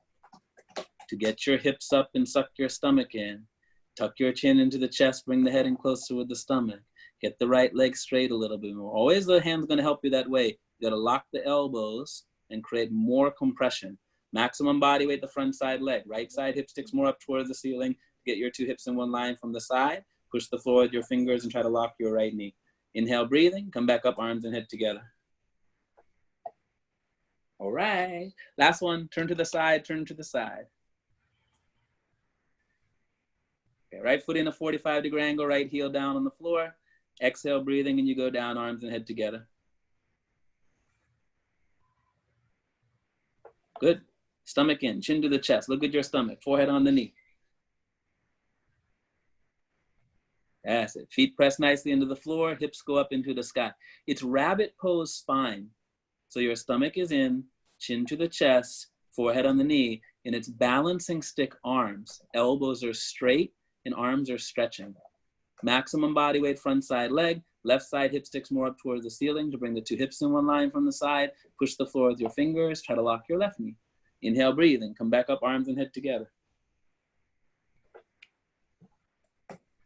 to get your hips up and suck your stomach in. Tuck your chin into the chest, bring the head in closer with the stomach. Get the right leg straight a little bit more. Always the hand's gonna help you that way. You gotta lock the elbows and create more compression. Maximum body weight, the front side leg. Right side hip sticks more up towards the ceiling. Get your 2 hips in one line from the side. Push the floor with your fingers and try to lock your right knee. Inhale, breathing, come back up, arms and head together. All right, last one, turn to the side, turn to the side. Okay, right foot in a 45-degree angle, right heel down on the floor. Exhale, breathing, and you go down, arms and head together. Good. Stomach in, chin to the chest. Look at your stomach, forehead on the knee. That's it. Feet press nicely into the floor, hips go up into the sky. It's rabbit pose spine. So your stomach is in, chin to the chest, forehead on the knee, and it's balancing stick arms. Elbows are straight and arms are stretching. Maximum body weight, front side leg, left side hip sticks more up towards the ceiling to bring the 2 hips in one line from the side. Push the floor with your fingers, try to lock your left knee. Inhale, breathing, come back up, arms and head together.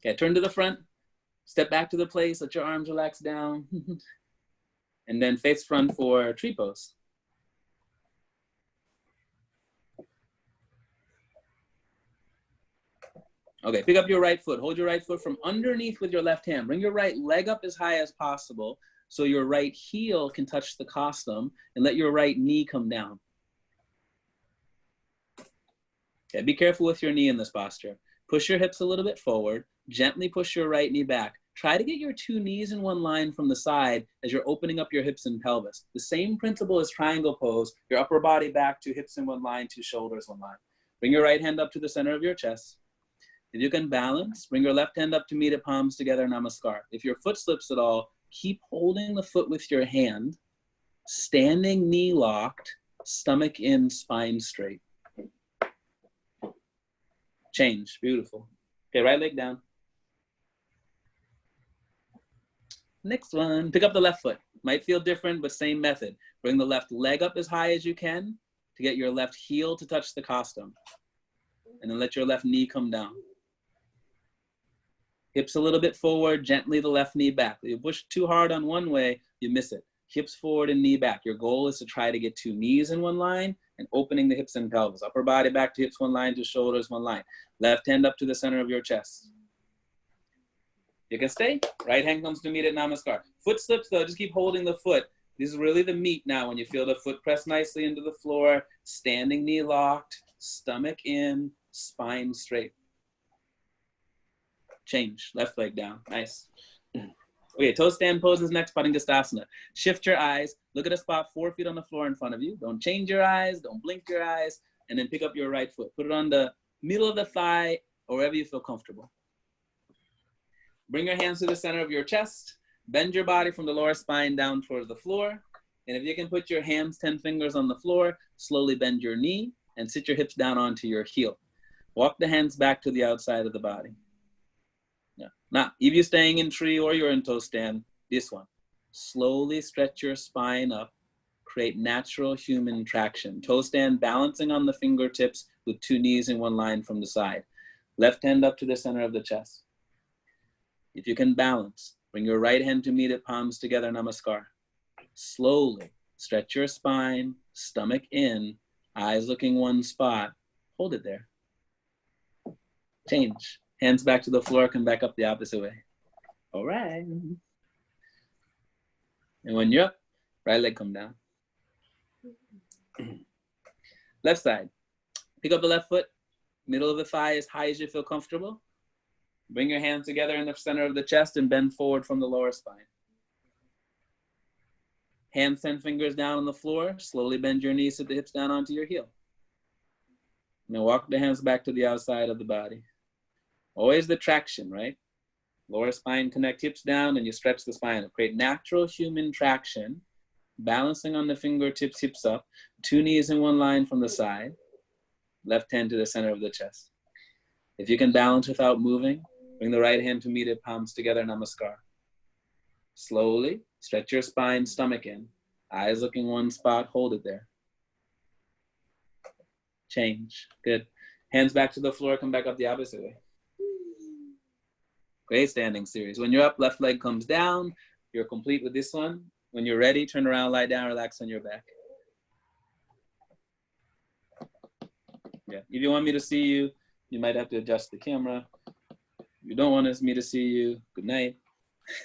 Okay, turn to the front, step back to the place, let your arms relax down, and then face front for tree pose. Okay, pick up your right foot, hold your right foot from underneath with your left hand. Bring your right leg up as high as possible so your right heel can touch the costume, and let your right knee come down. Okay, be careful with your knee in this posture. Push your hips a little bit forward. Gently push your right knee back. Try to get your 2 knees in one line from the side as you're opening up your hips and pelvis. The same principle as triangle pose. Your upper body back, 2 hips in one line, 2 shoulders one line. Bring your right hand up to the center of your chest. If you can balance, bring your left hand up to meet it, palms together, namaskar. If your foot slips at all, keep holding the foot with your hand, standing knee locked, stomach in, spine straight. Change, beautiful. Okay, right leg down. Next one, pick up the left foot. Might feel different, but same method. Bring the left leg up as high as you can to get your left heel to touch the costume. And then let your left knee come down. Hips a little bit forward, gently the left knee back. If you push too hard on one way, you miss it. Hips forward and knee back. Your goal is to try to get 2 knees in one line and opening the hips and pelvis. Upper body back to hips one line, to shoulders one line. Left hand up to the center of your chest. You can stay. Right hand comes to meet at namaskar. Foot slips though, just keep holding the foot. This is really the meat now when you feel the foot press nicely into the floor, standing knee locked, stomach in, spine straight. Change, left leg down, nice. Okay, toe stand pose is next, Padangusthasana. Shift your eyes, look at a spot 4 feet on the floor in front of you. Don't change your eyes, don't blink your eyes, and then pick up your right foot. Put it on the middle of the thigh or wherever you feel comfortable. Bring your hands to the center of your chest. Bend your body from the lower spine down towards the floor. And if you can put your hands, 10 fingers on the floor, slowly bend your knee and sit your hips down onto your heel. Walk the hands back to the outside of the body. Yeah. Now, if you're staying in tree or you're in toe stand, this one. Slowly stretch your spine up. Create natural human traction. Toe stand balancing on the fingertips with 2 knees in one line from the side. Left hand up to the center of the chest. If you can balance, bring your right hand to meet it, palms together, namaskar. Slowly stretch your spine, stomach in, eyes looking one spot. Hold it there. Change. Hands back to the floor, come back up the opposite way. All right. And when you're up, right leg come down. Left side. Pick up the left foot, middle of the thigh as high as you feel comfortable. Bring your hands together in the center of the chest and bend forward from the lower spine. Hands 10 fingers down on the floor. Slowly bend your knees, sit the hips down onto your heel. Now walk the hands back to the outside of the body. Always the traction, right? Lower spine, connect hips down, and you stretch the spine. Create natural human traction, balancing on the fingertips, hips up. 2 knees in one line from the side. Left hand to the center of the chest. If you can balance without moving, bring the right hand to meet it, palms together, namaskar. Slowly stretch your spine, stomach in. Eyes looking one spot, hold it there. Change. Good. Hands back to the floor, come back up the opposite way. Great standing series. When you're up, left leg comes down. You're complete with this one. When you're ready, turn around, lie down, relax on your back. Yeah. If you want me to see you, you might have to adjust the camera. If you don't want me to see you, good night.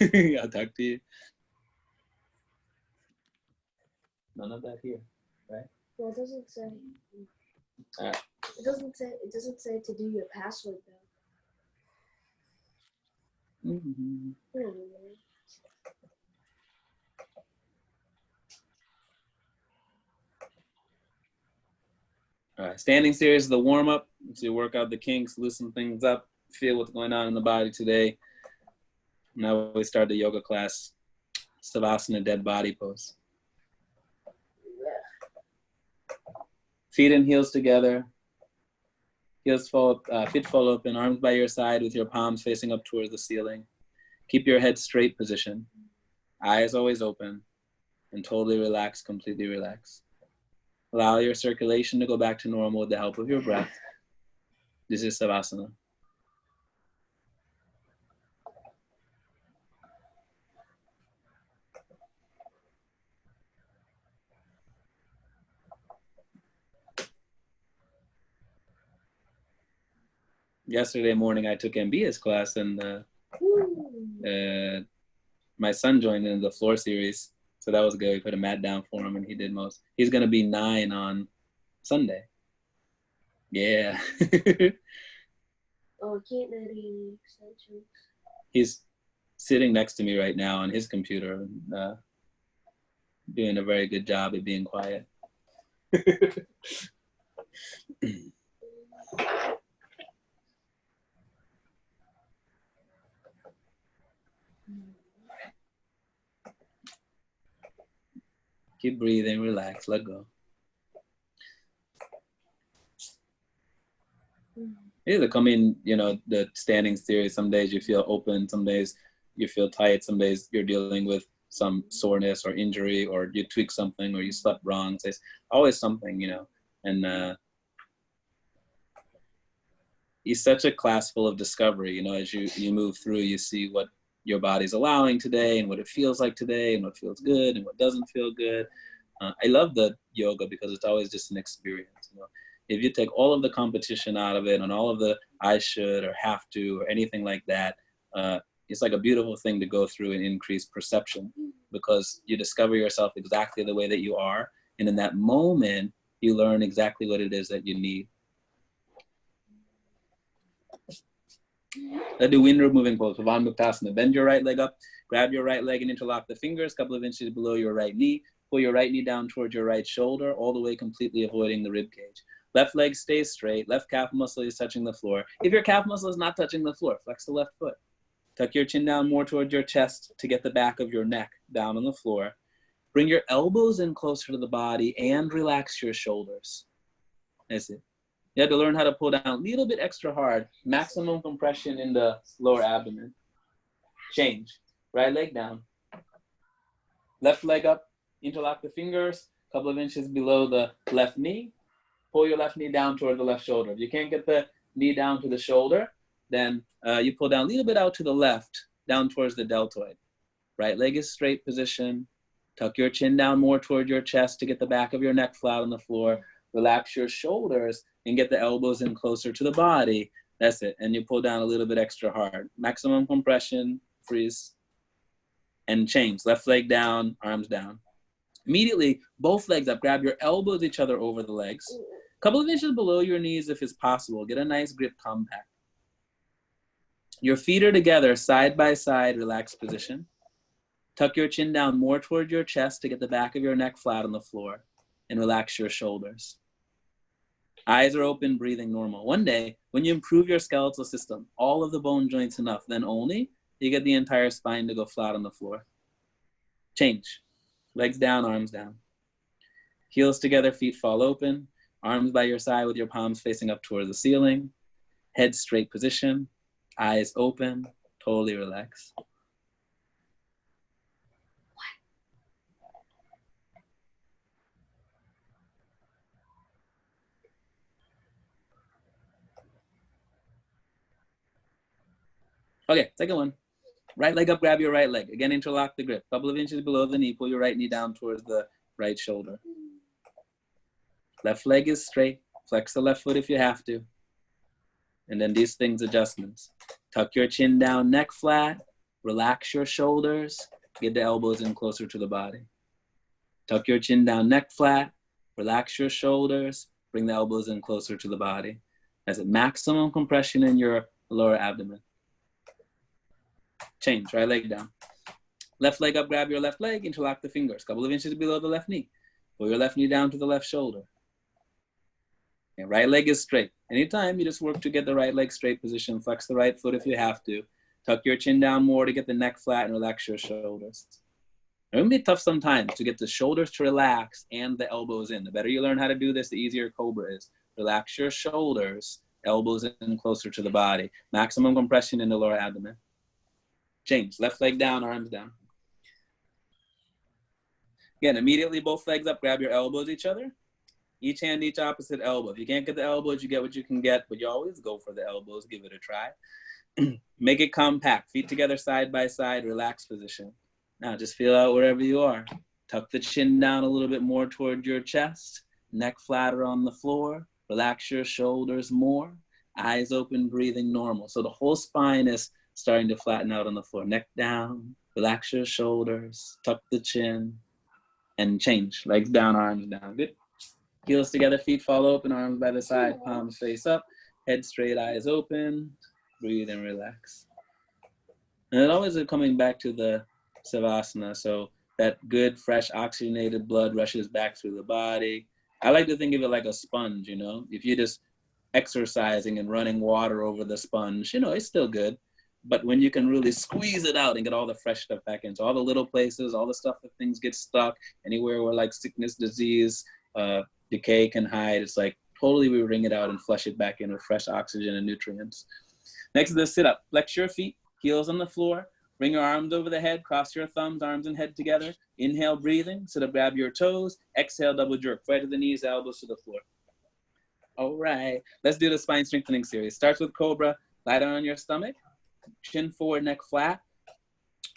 I'll talk to you. None of that here, right? Well, it doesn't say. All right. It doesn't say to do your password though. Mm-hmm. All right, standing series is the warm-up. So you work out the kinks, loosen things up, feel what's going on in the body today. Now we start the yoga class, Savasana dead body pose. Feet and heels together. Heels fall, feet fall open, arms by your side with your palms facing up towards the ceiling. Keep your head straight position. Eyes always open and totally relaxed, completely relaxed. Allow your circulation to go back to normal with the help of your breath. This is Savasana. Yesterday morning, I took MBA's class, and my son joined in the floor series. So that was good. We put a mat down for him, and he did most. He's going to be 9 on Sunday. Yeah. Oh, can't add any extensions. He's sitting next to me right now on his computer, doing a very good job at being quiet. Keep breathing, relax, let go. Either come in, the standing series. Some days you feel open, some days you feel tight, some days you're dealing with some soreness or injury, or you tweak something, or you slept wrong. So it's always something, and it's such a class full of discovery. As you move through, you see what your body's allowing today, and what it feels like today, and what feels good and what doesn't feel good. I love the yoga because it's always just an experience. If you take all of the competition out of it and all of the I should or have to or anything like that, it's like a beautiful thing to go through and increase perception, because you discover yourself exactly the way that you are. And in that moment, you learn exactly what it is that you need. Let's do wind moving pose. Pavanmuktasana. Bend your right leg up, grab your right leg and interlock the fingers a couple of inches below your right knee. Pull your right knee down towards your right shoulder, all the way completely avoiding the rib cage. Left leg stays straight. Left calf muscle is touching the floor. If your calf muscle is not touching the floor, flex the left foot. Tuck your chin down more towards your chest to get the back of your neck down on the floor. Bring your elbows in closer to the body and relax your shoulders. That's it. You have to learn how to pull down a little bit extra hard. Maximum compression in the lower abdomen. Change. Right leg down. Left leg up. Interlock the fingers. A couple of inches below the left knee. Pull your left knee down toward the left shoulder. If you can't get the knee down to the shoulder, then you pull down a little bit out to the left, down towards the deltoid. Right leg is straight position. Tuck your chin down more toward your chest to get the back of your neck flat on the floor. Relax your shoulders and get the elbows in closer to the body. That's it. And you pull down a little bit extra hard. Maximum compression, freeze, and change. Left leg down, arms down. Immediately, both legs up. Grab your elbows each other over the legs. A couple of inches below your knees if it's possible. Get a nice grip compact. Your feet are together, side by side, relaxed position. Tuck your chin down more toward your chest to get the back of your neck flat on the floor and relax your shoulders. Eyes are open, breathing normal. One day, when you improve your skeletal system, all of the bone joints enough, then only you get the entire spine to go flat on the floor. Change. Legs down, arms down. Heels together, feet fall open. Arms by your side with your palms facing up toward the ceiling. Head straight position. Eyes open, totally relaxed. Okay, second one. Right leg up, grab your right leg. Again, interlock the grip. Couple of inches below the knee, pull your right knee down towards the right shoulder. Left leg is straight. Flex the left foot if you have to. And then these things adjustments. Tuck your chin down, neck flat. Relax your shoulders. Get the elbows in closer to the body. Tuck your chin down, neck flat. Relax your shoulders. Bring the elbows in closer to the body. That's a maximum compression in your lower abdomen. Change, right leg down. Left leg up, grab your left leg, interlock the fingers. Couple of inches below the left knee. Pull your left knee down to the left shoulder. Okay, right leg is straight. Anytime, you just work to get the right leg straight position. Flex the right foot if you have to. Tuck your chin down more to get the neck flat and relax your shoulders. It will be tough sometimes to get the shoulders to relax and the elbows in. The better you learn how to do this, the easier Cobra is. Relax your shoulders, elbows in closer to the body. Maximum compression in the lower abdomen. Change, left leg down, arms down. Again, immediately both legs up, grab your elbows each other. Each hand, each opposite elbow. If you can't get the elbows, you get what you can get, but you always go for the elbows, give it a try. Make it compact, feet together side by side, relaxed position. Now just feel out wherever you are. Tuck the chin down a little bit more toward your chest, neck flatter on the floor, relax your shoulders more, eyes open, breathing normal. So the whole spine is starting to flatten out on the floor. Neck down, relax your shoulders, tuck the chin, and change. Legs down, arms down. Good. Heels together, feet fall open, arms by the side, palms face up, head straight, eyes open. Breathe and relax. And it always is coming back to the Savasana. So that good, fresh, oxygenated blood rushes back through the body. I like to think of it like a sponge, you know. If you're just exercising and running water over the sponge, you know, it's still good. But when you can really squeeze it out and get all the fresh stuff back in, so all the little places, all the stuff that things get stuck, anywhere where like sickness, disease, decay can hide, it's like totally we wring it out and flush it back in with fresh oxygen and nutrients. Next is the sit up. Flex your feet, heels on the floor. Bring your arms over the head, cross your thumbs, arms and head together. Inhale, breathing. Sit up, grab your toes. Exhale, double jerk. Right to the knees, elbows to the floor. All right, let's do the spine strengthening series. Starts with Cobra. Lie down on your stomach. Chin forward, neck flat.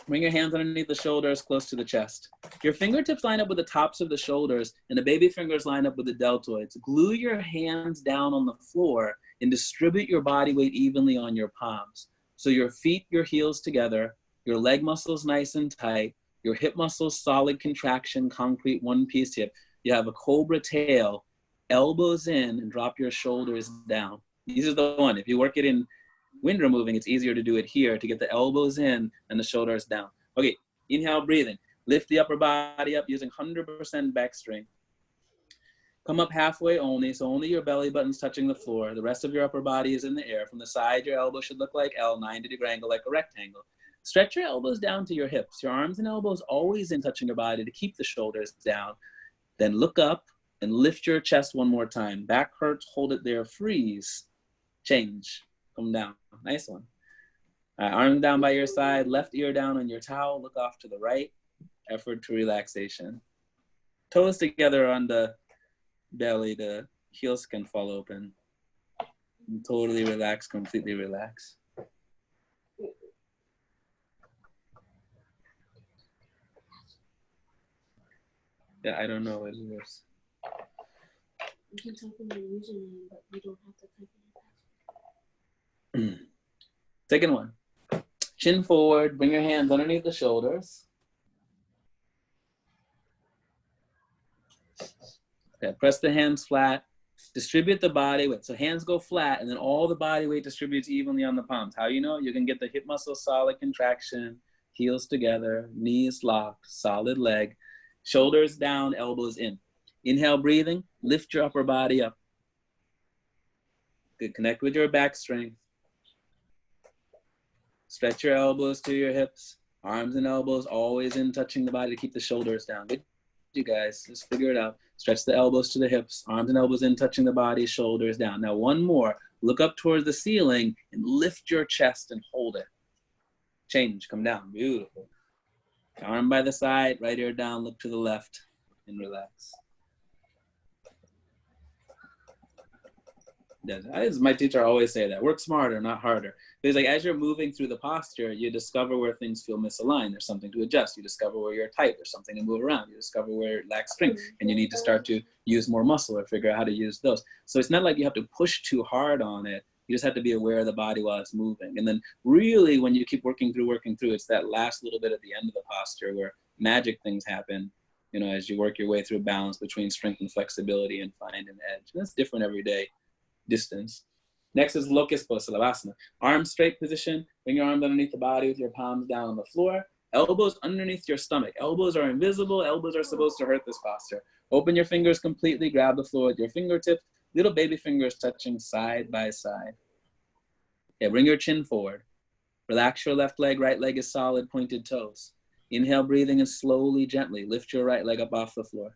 Bring your hands underneath the shoulders, close to the chest. Your fingertips line up with the tops of the shoulders, and the baby fingers line up with the deltoids. Glue your hands down on the floor and distribute your body weight evenly on your palms. So your feet, your heels together, your leg muscles nice and tight, your hip muscles solid contraction, concrete one-piece hip. You have a cobra tail, elbows in, and drop your shoulders down. These are the one. If you work it in wind removing, it's easier to do it here to get the elbows in and the shoulders down. Okay, inhale, breathing. Lift the upper body up using 100% back strength. Come up halfway only, so only your belly button's touching the floor. The rest of your upper body is in the air. From the side, your elbow should look like L, 90-degree angle like a rectangle. Stretch your elbows down to your hips. Your arms and elbows always in touching your body to keep the shoulders down. Then look up, and lift your chest one more time. Back hurts, hold it there, freeze, change, come down. Nice one. All right, arms down by your side, left ear down on your towel, look off to the right, effort to relaxation. Toes together on the belly, the heels can fall open. And totally relax, completely relax. Yeah, I don't know what it is. You can type in your username, but you don't have to type in your password. Second one. Chin forward, bring your hands underneath the shoulders. Okay, press the hands flat. Distribute the body weight. So hands go flat, and then all the body weight distributes evenly on the palms. How you know? You can get the hip muscle solid contraction, heels together, knees locked, solid leg, shoulders down, elbows in. Inhale, breathing, lift your upper body up. Good, connect with your back strength. Stretch your elbows to your hips, arms and elbows always in, touching the body to keep the shoulders down. Good, you guys, just figure it out. Stretch the elbows to the hips, arms and elbows in, touching the body, shoulders down. Now one more, look up towards the ceiling and lift your chest and hold it. Change, come down, beautiful. Arm by the side, right ear down, look to the left and relax. As my teacher always say that, work smarter, not harder. Because like as you're moving through the posture, you discover where things feel misaligned. There's something to adjust. You discover where you're tight. There's something to move around. You discover where it lacks strength, and you need to start to use more muscle or figure out how to use those. So it's not like you have to push too hard on it. You just have to be aware of the body while it's moving. And then really when you keep working through, it's that last little bit at the end of the posture where magic things happen, you know, as you work your way through balance between strength and flexibility and find an edge. And that's different every day. Distance. Next is Locust Pose, Savasana. Arms straight position. Bring your arms underneath the body with your palms down on the floor. Elbows underneath your stomach. Elbows are invisible. Elbows are supposed to hurt this posture. Open your fingers completely. Grab the floor with your fingertips. Little baby fingers touching side by side. Okay, bring your chin forward. Relax your left leg. Right leg is solid, pointed toes. Inhale, breathing, and slowly, gently lift your right leg up off the floor.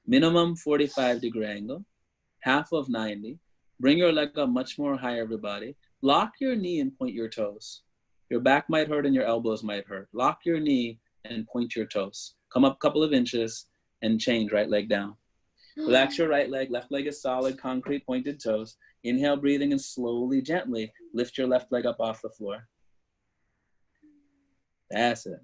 Minimum 45-degree angle. Half of 90. Bring your leg up much more high, everybody. Lock your knee and point your toes. Your back might hurt and your elbows might hurt. Lock your knee and point your toes. Come up a couple of inches and change, right leg down. Relax your right leg. Left leg is solid, concrete, pointed toes. Inhale, breathing, and slowly, gently lift your left leg up off the floor. That's it.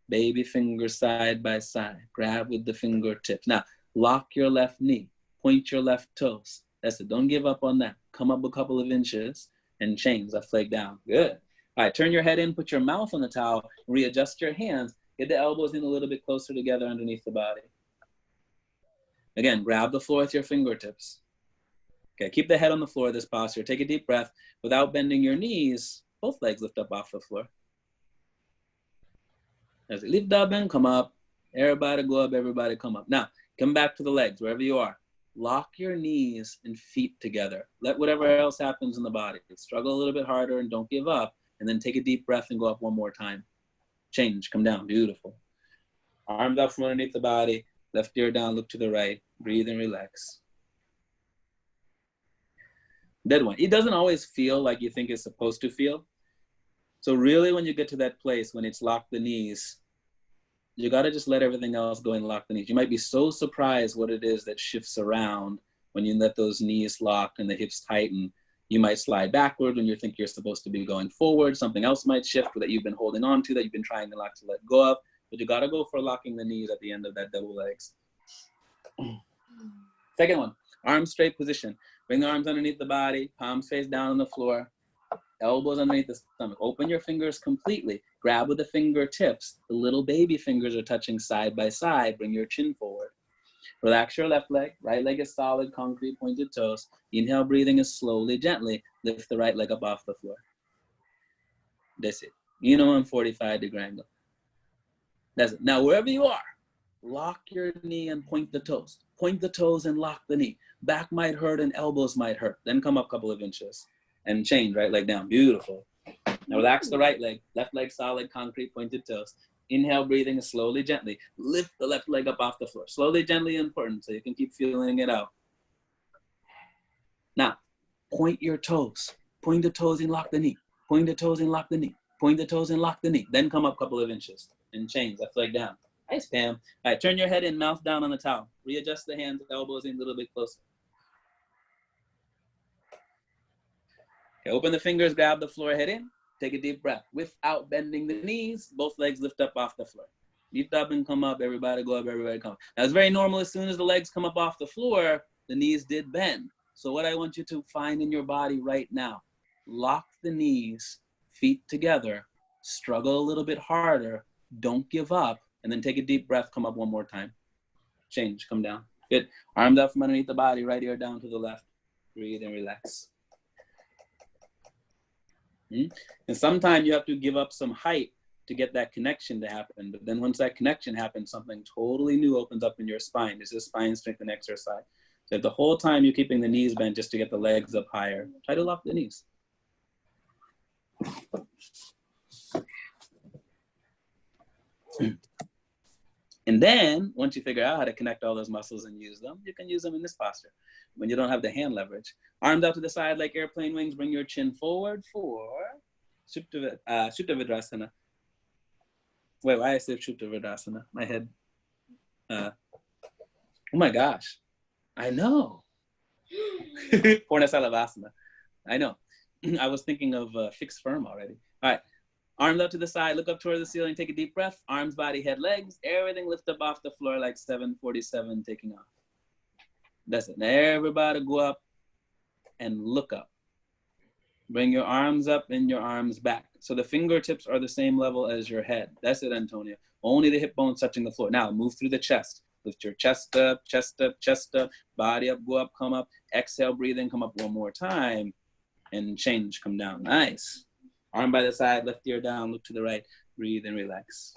Baby fingers side by side. Grab with the fingertips. Now, lock your left knee. Point your left toes. That's it. Don't give up on that. Come up a couple of inches and change. Left leg down. Good. All right, turn your head in. Put your mouth on the towel. Readjust your hands. Get the elbows in a little bit closer together underneath the body. Again, grab the floor with your fingertips. Okay, keep the head on the floor of this posture. Take a deep breath. Without bending your knees, both legs lift up off the floor. As you lift up and come up, everybody go up, everybody come up. Now, come back to the legs, wherever you are. Lock your knees and feet together. Let whatever else happens in the body. Struggle a little bit harder and don't give up. And then take a deep breath and go up one more time. Change, come down, beautiful. Arms up from underneath the body. Left ear down, look to the right. Breathe and relax. Dead one. It doesn't always feel like you think it's supposed to feel. So really when you get to that place, when it's lock the knees, you got to just let everything else go and lock the knees. You might be so surprised what it is that shifts around when you let those knees lock and the hips tighten. You might slide backward when you think you're supposed to be going forward. Something else might shift that you've been holding on to, that you've been trying to let go of. But you got to go for locking the knees at the end of that double legs. Second one, arms straight position. Bring the arms underneath the body, palms face down on the floor. Elbows underneath the stomach. Open your fingers completely. Grab with the fingertips. The little baby fingers are touching side by side. Bring your chin forward. Relax your left leg. Right leg is solid, concrete, pointed toes. Inhale, breathing is slowly, gently. Lift the right leg up off the floor. That's it. Minimum 45-degree angle. That's it. Now, wherever you are, lock your knee and point the toes. Point the toes and lock the knee. Back might hurt and elbows might hurt. Then come up a couple of inches. And change, right leg down. Beautiful. Now relax the right leg. Left leg solid, concrete, pointed toes. Inhale, breathing slowly, gently. Lift the left leg up off the floor. Slowly, gently, important, so you can keep feeling it out. Now, point your toes. Point the toes and lock the knee. Point the toes and lock the knee. Point the toes and lock the knee. Then come up a couple of inches and change. Left leg down. Nice, Pam. All right, turn your head in, mouth down on the towel. Readjust the hands, elbows in a little bit closer. Okay, open the fingers, grab the floor, head in. Take a deep breath. Without bending the knees, both legs lift up off the floor. Lift up and come up, everybody go up, everybody come up. Now, it's very normal as soon as the legs come up off the floor, the knees did bend. So what I want you to find in your body right now, lock the knees, feet together, struggle a little bit harder, don't give up, and then take a deep breath, come up one more time. Change, come down. Good. Arms up from underneath the body, right ear down to the left. Breathe and relax. And sometimes you have to give up some height to get that connection to happen. But then once that connection happens, something totally new opens up in your spine. This is spine strength and exercise. So if the whole time you're keeping the knees bent just to get the legs up higher, try to lock the knees. And then once you figure out how to connect all those muscles and use them, you can use them in this posture when you don't have the hand leverage. Arms out to the side like airplane wings. Bring your chin forward for Supta Vidrasana. Wait, why I said Supta Vidrasana? My head. Oh my gosh. I know. Purnasalavasana. I know. I was thinking of fixed firm already. All right. Arms out to the side, look up toward the ceiling, take a deep breath. Arms, body, head, legs. Everything lift up off the floor like 747 taking off. That's it. Now everybody go up and look up. Bring your arms up and your arms back. So the fingertips are the same level as your head. That's it, Antonia. Only the hip bones touching the floor. Now move through the chest. Lift your chest up, chest up, chest up. Body up, go up, come up. Exhale, breathe in, come up one more time. And change, come down. Nice. Arm by the side, left ear down, look to the right. Breathe and relax.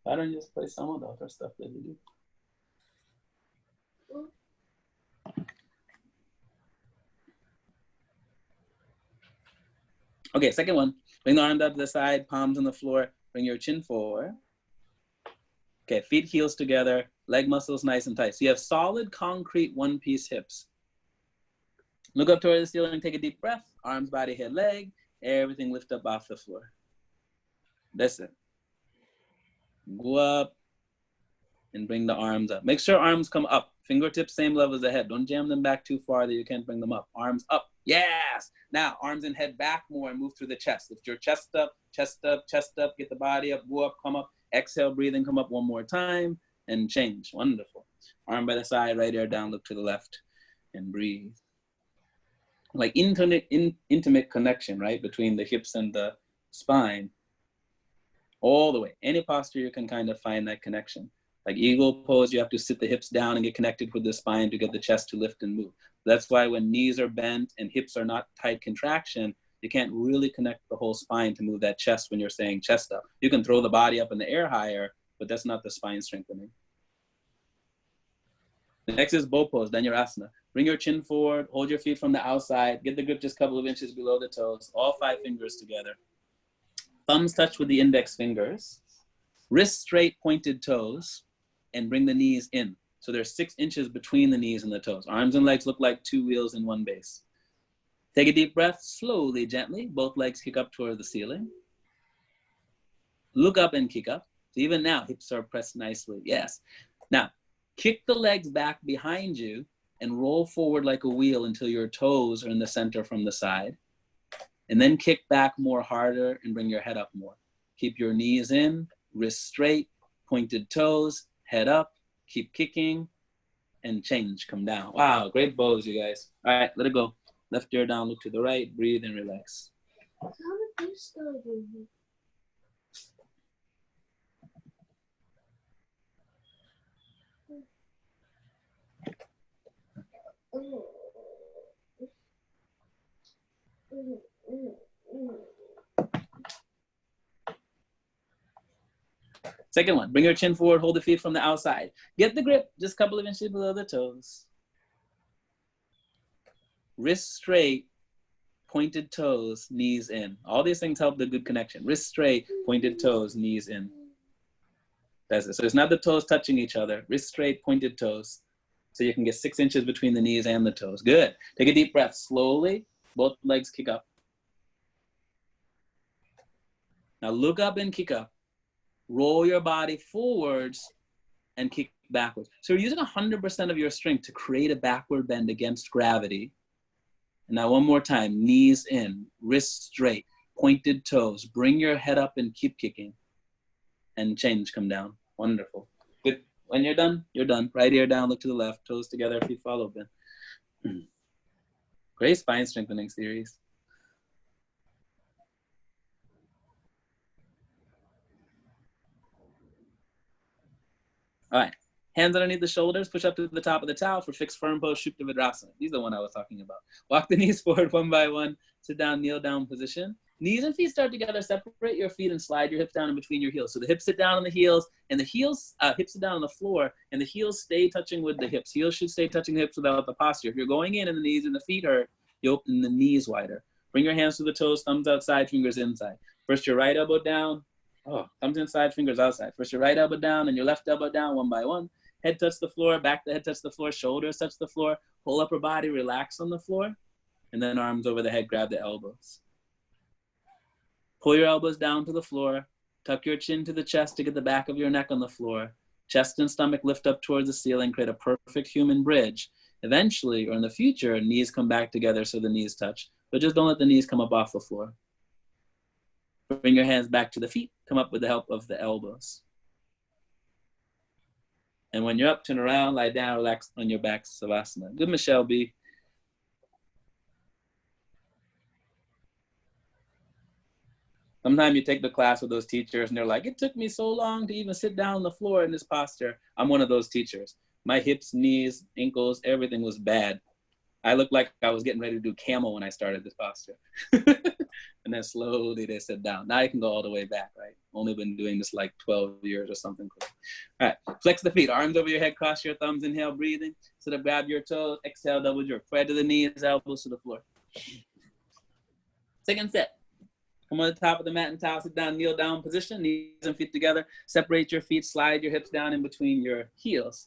Why don't you just play some of the other stuff that you do? Okay, second one. Bring the arms up to the side, palms on the floor. Bring your chin forward. Okay, feet, heels together, leg muscles nice and tight. So you have solid, concrete, one-piece hips. Look up toward the ceiling, take a deep breath. Arms, body, head, leg. Everything lift up off the floor. That's it. Go up and bring the arms up. Make sure arms come up. Fingertips same level as the head. Don't jam them back too far that you can't bring them up. Arms up. Yes! Now, arms and head back more and move through the chest. Lift your chest up, chest up, chest up. Get the body up, go up, come up. Exhale, breathing, come up one more time and change. Wonderful. Arm by the side, right ear down, look to the left and breathe. Like intimate connection, right? Between the hips and the spine. All the way. Any posture you can kind of find that connection. Like eagle pose, you have to sit the hips down and get connected with the spine to get the chest to lift and move. That's why when knees are bent and hips are not tight contraction, you can't really connect the whole spine to move that chest when you're saying chest up. You can throw the body up in the air higher, but that's not the spine strengthening. The next is bow pose, then your asana. Bring your chin forward, hold your feet from the outside, get the grip just a couple of inches below the toes, all 5 fingers together. Thumbs touch with the index fingers, wrists straight, pointed toes, and bring the knees in. So there's 6 inches between the knees and the toes. Arms and legs look like 2 wheels in one base. Take a deep breath, slowly, gently. Both legs kick up toward the ceiling. Look up and kick up. So even now, hips are pressed nicely. Yes. Now, kick the legs back behind you and roll forward like a wheel until your toes are in the center from the side. And then kick back more harder and bring your head up more. Keep your knees in, wrists straight, pointed toes, head up, keep kicking, and change, come down. Wow, great bows, you guys. All right, let it go. Left ear down, look to the right, breathe and relax. How did this start doing it? Second one, bring your chin forward, hold the feet from the outside. Get the grip, just a couple of inches below the toes. Wrists straight, pointed toes, knees in. All these things help the good connection. Wrist straight, pointed toes, knees in. That's it. So it's not the toes touching each other. Wrist straight, pointed toes. So you can get 6 inches between the knees and the toes. Good. Take a deep breath. Slowly, both legs kick up. Now look up and kick up. Roll your body forwards and kick backwards. So you're using 100% of your strength to create a backward bend against gravity. And now one more time, knees in, wrists straight, pointed toes. Bring your head up and keep kicking. And change, come down. Wonderful. Good. When you're done, you're done. Right ear down, look to the left, toes together, feet fall open. Great spine strengthening series. All right. Hands underneath the shoulders, push up to the top of the towel for fixed firm pose, Supta Vidrasana. These are the one I was talking about. Walk the knees forward one by one, sit down, kneel down position. Knees and feet start together, separate your feet and slide your hips down in between your heels. So the hips sit down on the heels, and the heels, hips sit down on the floor, and the heels stay touching with the hips. Heels should stay touching the hips without the posture. If you're going in and the knees and the feet hurt, you open the knees wider. Bring your hands to the toes, thumbs outside, fingers inside. First your right elbow down, thumbs inside, fingers outside. First your right elbow down and your left elbow down one by one. Head touch the floor, back the head touch the floor, shoulders touch the floor, whole upper body relax on the floor, and then arms over the head, grab the elbows. Pull your elbows down to the floor, tuck your chin to the chest to get the back of your neck on the floor. Chest and stomach lift up towards the ceiling, create a perfect human bridge. Eventually, or in the future, knees come back together so the knees touch, but just don't let the knees come up off the floor. Bring your hands back to the feet, come up with the help of the elbows. And when you're up, turn around, lie down, relax on your back, Savasana. Good, Michelle B. Sometimes you take the class with those teachers and they're like, it took me so long to even sit down on the floor in this posture. I'm one of those teachers. My hips, knees, ankles, everything was bad. I looked like I was getting ready to do camel when I started this posture. And then slowly they sit down. Now I can go all the way back, right? Only been doing this like 12 years or something. All right, flex the feet, arms over your head, cross your thumbs, inhale, breathing. Sit up, grab your toes, exhale, double jerk. Forehead to the knees, elbows to the floor. Second set. Come on the top of the mat and towel, sit down, kneel down position, knees and feet together. Separate your feet, slide your hips down in between your heels.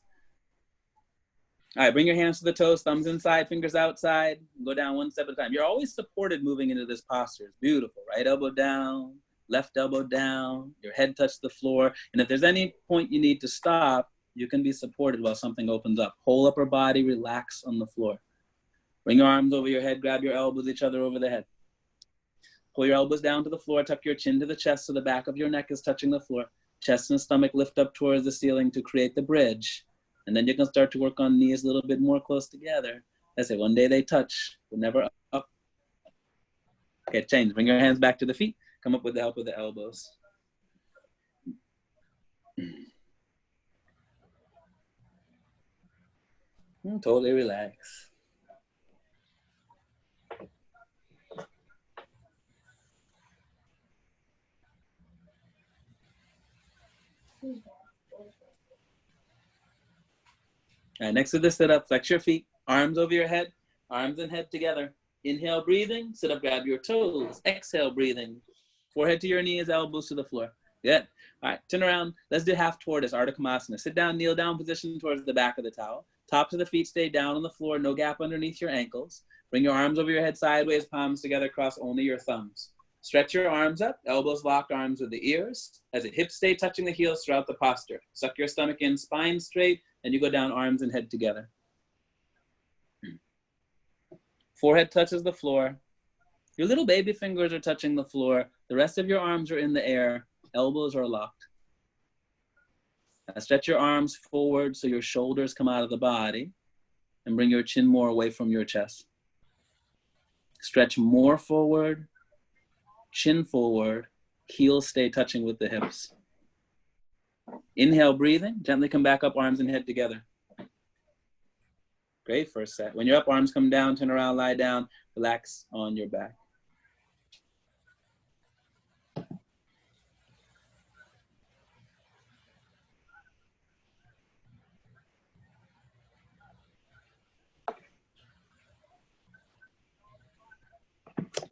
All right, bring your hands to the toes, thumbs inside, fingers outside. Go down one step at a time. You're always supported moving into this posture. It's beautiful. Right elbow down, left elbow down, your head touches the floor. And if there's any point you need to stop, you can be supported while something opens up. Whole upper body, relax on the floor. Bring your arms over your head, grab your elbows each other over the head. Pull your elbows down to the floor, tuck your chin to the chest so the back of your neck is touching the floor. Chest and stomach lift up towards the ceiling to create the bridge. And then you can start to work on knees a little bit more close together. That's it, one day they touch, but never up. Okay, change, bring your hands back to the feet. Come up with the help of the elbows. Totally relax. All right, next to the sit up, flex your feet, arms over your head, arms and head together. Inhale, breathing, sit up, grab your toes. Exhale, breathing. Forehead to your knees, elbows to the floor. Good. All right, turn around. Let's do half tortoise, Ardha Kamasana. Sit down, kneel down position towards the back of the towel. Tops of the feet stay down on the floor, no gap underneath your ankles. Bring your arms over your head sideways, palms together, cross only your thumbs. Stretch your arms up, elbows locked, arms with the ears. As the hips stay touching the heels throughout the posture. Suck your stomach in, spine straight, and you go down, arms and head together. Forehead touches the floor. Your little baby fingers are touching the floor. The rest of your arms are in the air. Elbows are locked. Now stretch your arms forward so your shoulders come out of the body and bring your chin more away from your chest. Stretch more forward, chin forward, heels stay touching with the hips. Inhale, breathing, gently come back up, arms and head together. Great, first set. When you're up, arms come down, turn around, lie down, relax on your back.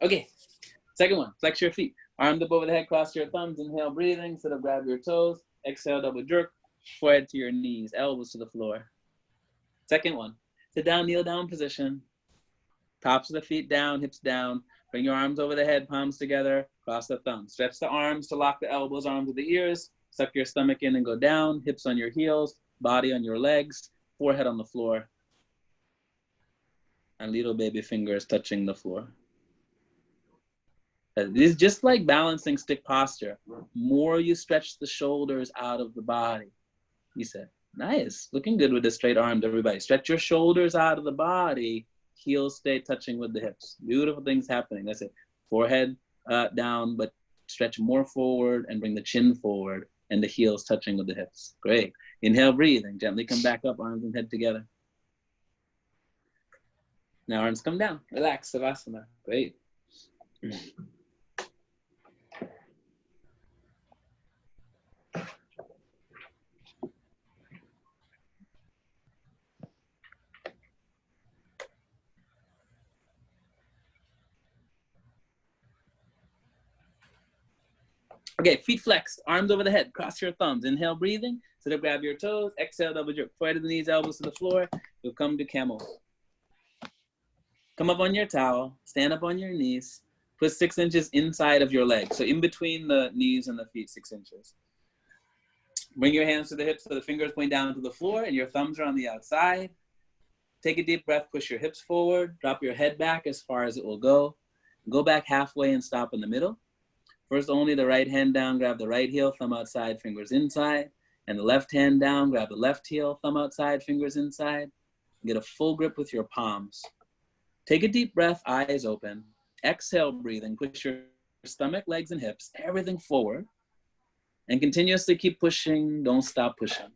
Okay, second one, flex your feet. Arms up over the head, cross your thumbs, inhale, breathing, sit up, grab your toes, exhale, double jerk, forehead to your knees, elbows to the floor. Second one, sit down, kneel down position, tops of the feet down, hips down, bring your arms over the head, palms together, cross the thumbs. Stretch the arms to lock the elbows, arms to the ears, suck your stomach in and go down, hips on your heels, body on your legs, forehead on the floor, and little baby fingers touching the floor. This is just like balancing stick posture. More you stretch the shoulders out of the body. He said, nice, looking good with the straight arms, everybody. Stretch your shoulders out of the body, heels stay touching with the hips. Beautiful things happening. That's it. Forehead down, but stretch more forward and bring the chin forward and the heels touching with the hips. Great. Inhale, breathing. Gently come back up, arms and head together. Now arms come down. Relax, Savasana. Great. Okay, feet flexed, arms over the head, cross your thumbs. Inhale, breathing. Sit up, grab your toes. Exhale, double jerk. Forehead to the knees, elbows to the floor. You'll come to camel. Come up on your towel. Stand up on your knees. Put 6 inches inside of your legs. So in between the knees and the feet, 6 inches. Bring your hands to the hips so the fingers point down to the floor and your thumbs are on the outside. Take a deep breath, push your hips forward. Drop your head back as far as it will go. Go back halfway and stop in the middle. First, only the right hand down, grab the right heel, thumb outside, fingers inside. And the left hand down, grab the left heel, thumb outside, fingers inside. Get a full grip with your palms. Take a deep breath, eyes open. Exhale, breathing. Push your stomach, legs, and hips, everything forward. And continuously keep pushing. Don't stop pushing.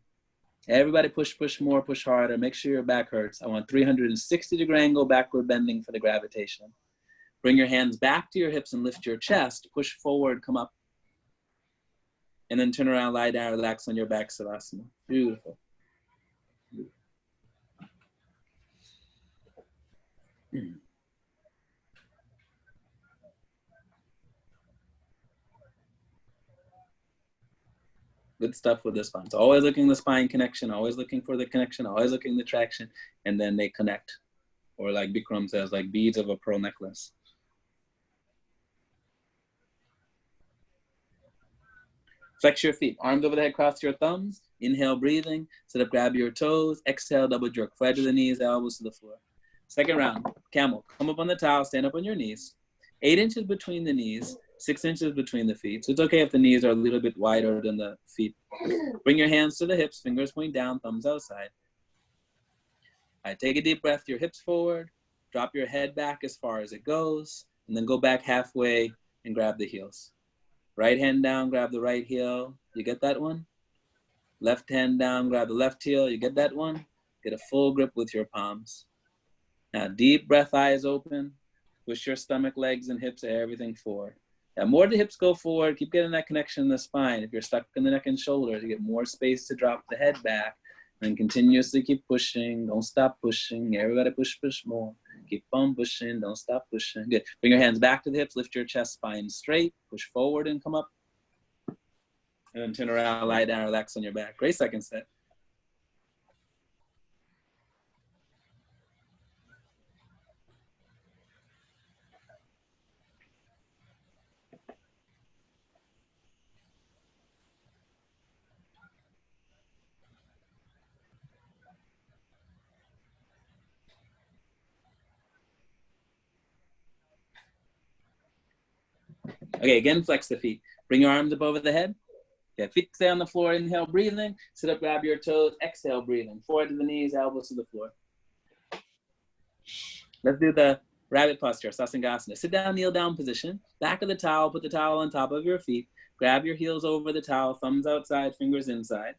Everybody push, push more, push harder. Make sure your back hurts. I want 360-degree angle backward bending for the gravitation. Bring your hands back to your hips and lift your chest. Push forward, come up. And then turn around, lie down, relax on your back, Savasana. Beautiful. Good stuff with the spine. So always looking the spine connection, always looking for the connection, always looking the traction, and then they connect. Or like Bikram says, like beads of a pearl necklace. Flex your feet, arms over the head, cross your thumbs. Inhale, breathing. Sit up, grab your toes. Exhale, double jerk. Forehead to the knees, elbows to the floor. Second round, camel. Come up on the towel, stand up on your knees. 8 inches between the knees, 6 inches between the feet. So it's okay if the knees are a little bit wider than the feet. Bring your hands to the hips, fingers point down, thumbs outside. All right, take a deep breath, your hips forward. Drop your head back as far as it goes. And then go back halfway and grab the heels. Right hand down, grab the right heel. You get that one? Left hand down, grab the left heel. You get that one? Get a full grip with your palms. Now, deep breath, eyes open. Push your stomach, legs, and hips, everything forward. Now, more the hips go forward. Keep getting that connection in the spine. If you're stuck in the neck and shoulders, you get more space to drop the head back. And continuously keep pushing. Don't stop pushing. Everybody push, push more. Keep on pushing. Don't stop pushing. Good. Bring your hands back to the hips. Lift your chest, spine straight. Push forward and come up. And then turn around, lie down, relax on your back. Great second set. Okay, again, flex the feet. Bring your arms up over the head. Okay, feet stay on the floor. Inhale, breathing. Sit up, grab your toes. Exhale, breathing. Forehead to the knees, elbows to the floor. Let's do the rabbit posture, Sasangasana. Sit down, kneel down position. Back of the towel, put the towel on top of your feet. Grab your heels over the towel, thumbs outside, fingers inside.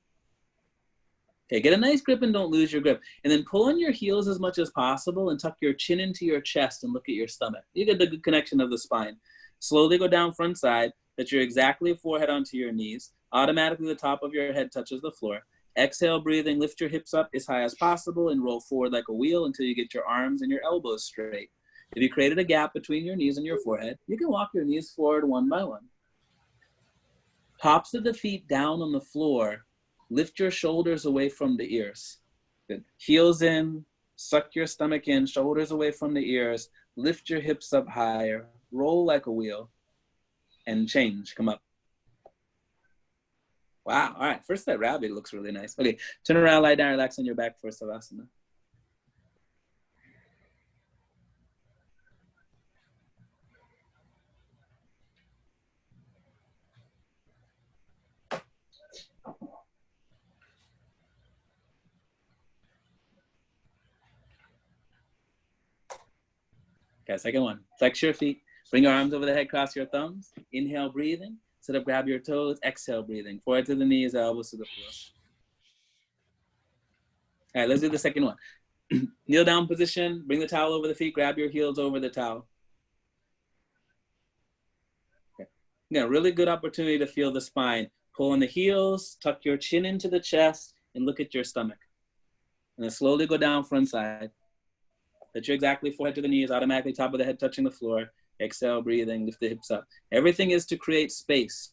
Okay, get a nice grip and don't lose your grip. And then pull on your heels as much as possible and tuck your chin into your chest and look at your stomach. You get the good connection of the spine. Slowly go down front side, that you're exactly forehead onto your knees. Automatically the top of your head touches the floor. Exhale, breathing, lift your hips up as high as possible and roll forward like a wheel until you get your arms and your elbows straight. If you created a gap between your knees and your forehead, you can walk your knees forward one by one. Tops of the feet down on the floor. Lift your shoulders away from the ears. Good. Heels in, suck your stomach in, shoulders away from the ears. Lift your hips up higher. Roll like a wheel. And change. Come up. Wow. All right. First, that rabbit looks really nice. Okay. Turn around, lie down, relax on your back for Savasana. Okay, second one. Flex your feet. Bring your arms over the head, cross your thumbs. Inhale, breathing. Sit up, grab your toes. Exhale, breathing. Forehead to the knees, elbows to the floor. All right, let's do the second one. Kneel down position. Bring the towel over the feet. Grab your heels over the towel. Okay. Yeah, really good opportunity to feel the spine. Pull on the heels. Tuck your chin into the chest and look at your stomach. And then slowly go down front side. Let your exactly forehead to the knees, automatically top of the head touching the floor. Exhale, breathing, lift the hips up. Everything is to create space.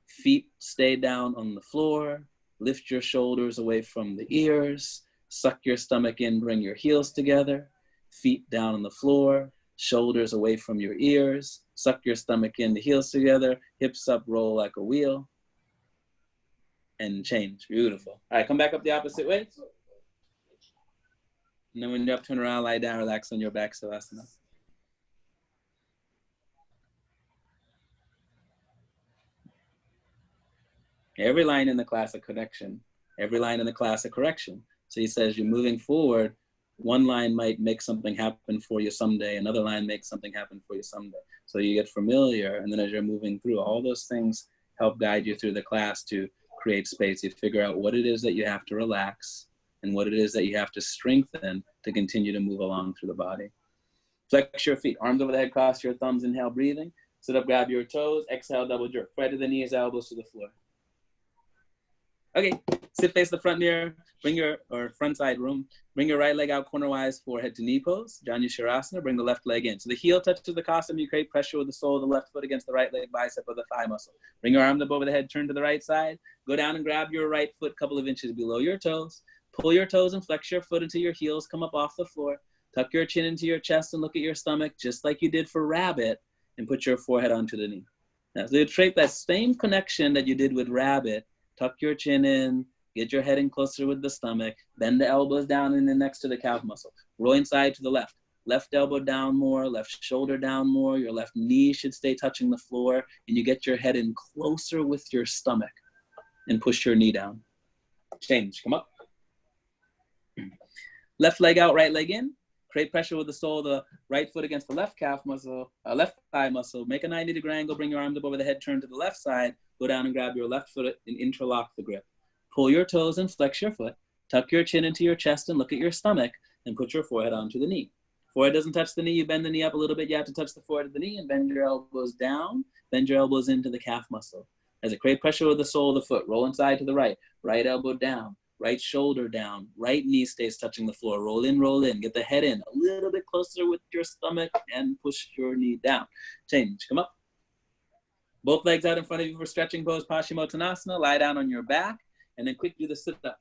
Feet stay down on the floor. Lift your shoulders away from the ears. Suck your stomach in, bring your heels together. Feet down on the floor. Shoulders away from your ears. Suck your stomach in, the heels together. Hips up, roll like a wheel. And change. Beautiful. All right, come back up the opposite way. And then when you're up, turn around, lie down, relax on your back, Savasana. Every line in the class a connection. Every line in the class a correction. So he says you're moving forward. One line might make something happen for you someday. Another line makes something happen for you someday. So you get familiar. And then as you're moving through, all those things help guide you through the class to create space. You figure out what it is that you have to relax and what it is that you have to strengthen to continue to move along through the body. Flex your feet, arms over the head, cross your thumbs, inhale, breathing. Sit up, grab your toes, exhale, double jerk. Right to the knees, elbows to the floor. Okay, sit face the front mirror, front side room. Bring your right leg out cornerwise, forehead to knee pose. Janu Shirasana, bring the left leg in. So the heel touches the costum, you create pressure with the sole of the left foot against the right leg bicep of the thigh muscle. Bring your arms up over the head, turn to the right side. Go down and grab your right foot a couple of inches below your toes. Pull your toes and flex your foot until your heels come up off the floor. Tuck your chin into your chest and look at your stomach, just like you did for rabbit, and put your forehead onto the knee. Now, so you create that same connection that you did with rabbit. Tuck your chin in, get your head in closer with the stomach, bend the elbows down and then next to the calf muscle. Roll inside to the left. Left elbow down more, left shoulder down more, your left knee should stay touching the floor, and you get your head in closer with your stomach and push your knee down. Change, come up. Left leg out, right leg in. Create pressure with the sole of the right foot against the left calf muscle, left thigh muscle. Make a 90-degree angle, bring your arms up over the head, turn to the left side. Go down and grab your left foot and interlock the grip. Pull your toes and flex your foot. Tuck your chin into your chest and look at your stomach and put your forehead onto the knee. Forehead doesn't touch the knee, you bend the knee up a little bit. You have to touch the forehead of the knee and bend your elbows down. Bend your elbows into the calf muscle. As it create pressure with the sole of the foot, roll inside to the right. Right elbow down, right shoulder down, right knee stays touching the floor. Roll in, get the head in a little bit closer with your stomach and push your knee down. Change, come up. Both legs out in front of you for stretching pose, Paschimottanasana. Lie down on your back and then quick do the sit up.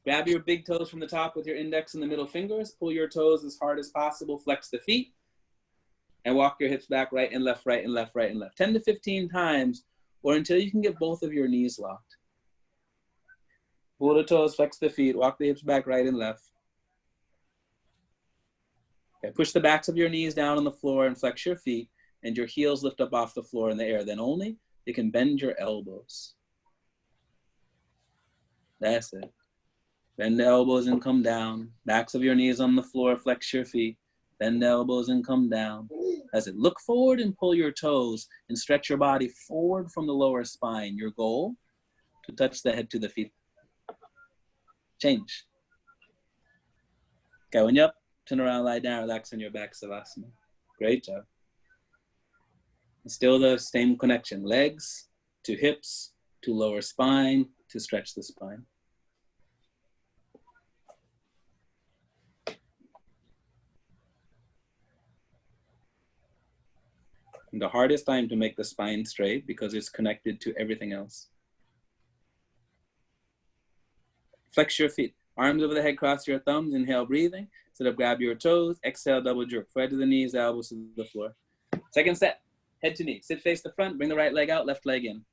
Grab your big toes from the top with your index and the middle fingers. Pull your toes as hard as possible. Flex the feet and walk your hips back, right and left, right and left, right and left. 10 to 15 times or until you can get both of your knees locked. Pull the toes, flex the feet, walk the hips back, right and left. Okay, push the backs of your knees down on the floor and flex your feet. And your heels lift up off the floor in the air. Then only you can bend your elbows. That's it. Bend the elbows and come down. Backs of your knees on the floor, flex your feet. Bend the elbows and come down. That's it. Look forward and pull your toes and stretch your body forward from the lower spine. Your goal, to touch the head to the feet. Change. Okay, when you're up, turn around, lie down, relax on your back, Savasana. Great job. Still the same connection, legs to hips, to lower spine, to stretch the spine. The hardest time to make the spine straight because it's connected to everything else. Flex your feet. Arms over the head, cross your thumbs. Inhale, breathing. Sit up, grab your toes. Exhale, double jerk. Foot to the knees, elbows to the floor. Second set, head to knee. Sit face the front. Bring the right leg out, left leg in.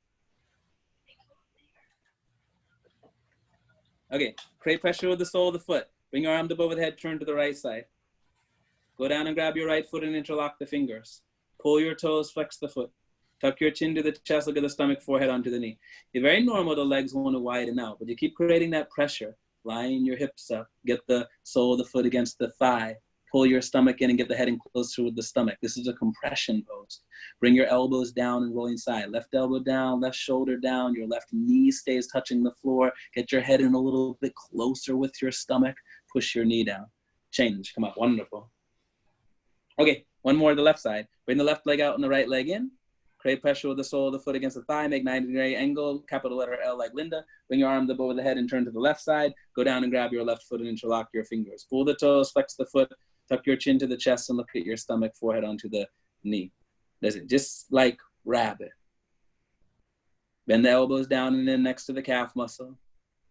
Okay, create pressure with the sole of the foot. Bring your arms up over the head, turn to the right side. Go down and grab your right foot and interlock the fingers. Pull your toes, flex the foot. Tuck your chin to the chest, look at the stomach, forehead onto the knee. It's very normal the legs want to widen out, but you keep creating that pressure. Line your hips up, get the sole of the foot against the thigh. Pull your stomach in and get the head in closer with the stomach. This is a compression pose. Bring your elbows down and rolling side. Left elbow down, left shoulder down. Your left knee stays touching the floor. Get your head in a little bit closer with your stomach. Push your knee down. Change, come up, wonderful. Okay, one more to the left side. Bring the left leg out and the right leg in. Create pressure with the sole of the foot against the thigh. Make 90-degree angle, capital letter L like Linda. Bring your arms up over the head and turn to the left side. Go down and grab your left foot and interlock your fingers. Pull the toes, flex the foot, tuck your chin to the chest and look at your stomach, forehead onto the knee. That's it, just like rabbit. Bend the elbows down and in next to the calf muscle.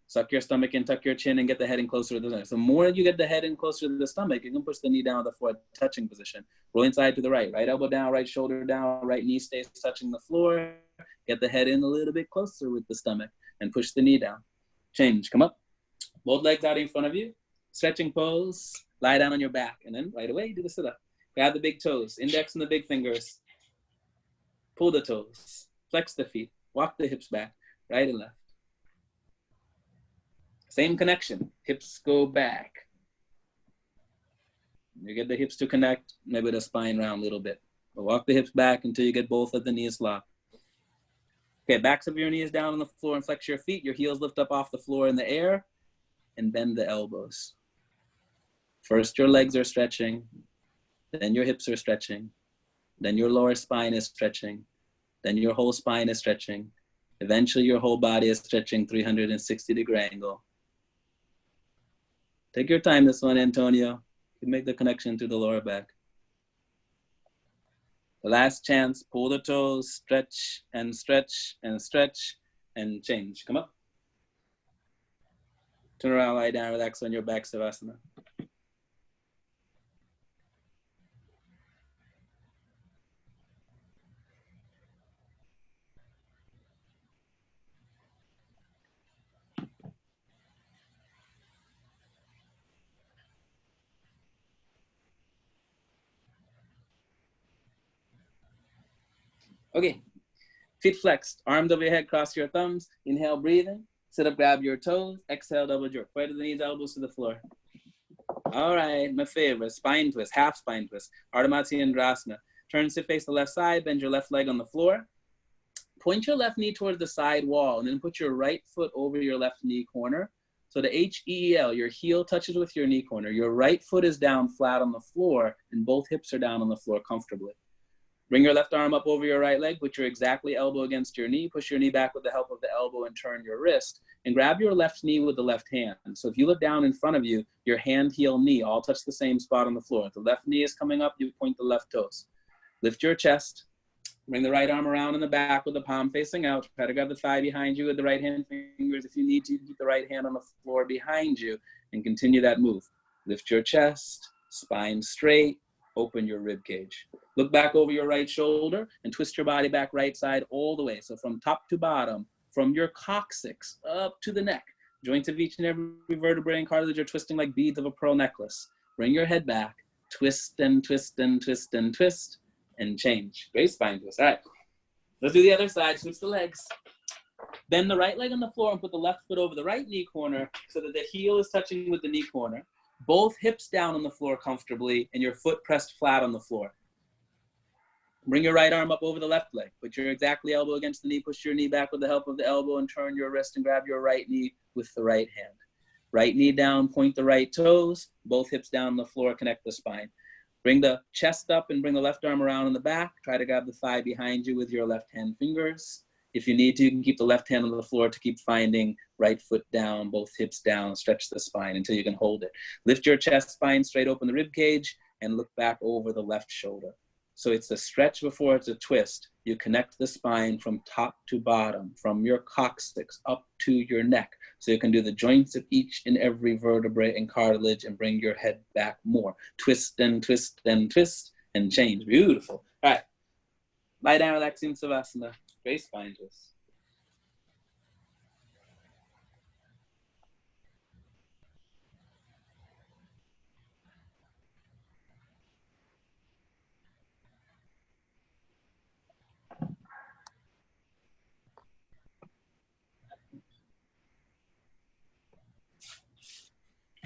Suck your stomach in, tuck your chin, and get the head in closer to the stomach. So the more you get the head in closer to the stomach, you can push the knee down to the floor, touching position. Rolling side to the right. Right elbow down, right shoulder down, right knee stays touching the floor. Get the head in a little bit closer with the stomach and push the knee down. Change, come up. Both legs out in front of you. Stretching pose. Lie down on your back. And then right away, do the sit-up. Grab the big toes, index and the big fingers. Pull the toes. Flex the feet. Walk the hips back, right and left. Same connection, hips go back. You get the hips to connect, maybe the spine round a little bit. But walk the hips back until you get both of the knees locked. Okay, backs of your knees down on the floor and flex your feet. Your heels lift up off the floor in the air and bend the elbows. First, your legs are stretching, then your hips are stretching, then your lower spine is stretching, then your whole spine is stretching. Eventually, your whole body is stretching 360-degree angle. Take your time this one, Antonio. You make the connection to the lower back. The last chance, pull the toes, stretch and stretch and stretch and change. Come up. Turn around, lie down, relax on your back, Savasana. Okay, feet flexed, arms over your head, cross your thumbs. Inhale, breathing. Sit up, grab your toes. Exhale, double jerk. Right to the knees, elbows to the floor. All right, my favorite, spine twist, half spine twist. Ardha Matsyendrasana. Turn to face the left side, bend your left leg on the floor. Point your left knee towards the side wall, and then put your right foot over your left knee corner. So the H-E-E-L, your heel touches with your knee corner. Your right foot is down flat on the floor, and both hips are down on the floor comfortably. Bring your left arm up over your right leg, put your exactly elbow against your knee, push your knee back with the help of the elbow and turn your wrist, and grab your left knee with the left hand. So if you look down in front of you, your hand, heel, knee all touch the same spot on the floor. If the left knee is coming up, you point the left toes. Lift your chest, bring the right arm around in the back with the palm facing out. Try to grab the thigh behind you with the right hand fingers. If you need to, keep the right hand on the floor behind you and continue that move. Lift your chest, spine straight, open your rib cage. Look back over your right shoulder and twist your body back right side all the way. So from top to bottom, from your coccyx up to the neck, joints of each and every vertebrae and cartilage are twisting like beads of a pearl necklace. Bring your head back, twist and twist and twist and twist, and change. Great spine twist. All right, let's do the other side. Switch the legs. Bend the right leg on the floor and put the left foot over the right knee corner so that the heel is touching with the knee corner. Both hips down on the floor comfortably and your foot pressed flat on the floor. Bring your right arm up over the left leg. Put your exactly elbow against the knee. Push your knee back with the help of the elbow and turn your wrist and grab your right knee with the right hand. Right knee down, point the right toes. Both hips down on the floor, connect the spine. Bring the chest up and bring the left arm around in the back. Try to grab the thigh behind you with your left hand fingers. If you need to, you can keep the left hand on the floor to keep finding right foot down, both hips down, stretch the spine until you can hold it. Lift your chest, spine straight, open the rib cage, and look back over the left shoulder. So it's a stretch before it's a twist. You connect the spine from top to bottom, from your coccyx up to your neck. So you can do the joints of each and every vertebrae and cartilage and bring your head back more. Twist and twist and twist and change. Beautiful. All right. Lie down, relaxing Savasana. Great spine twist.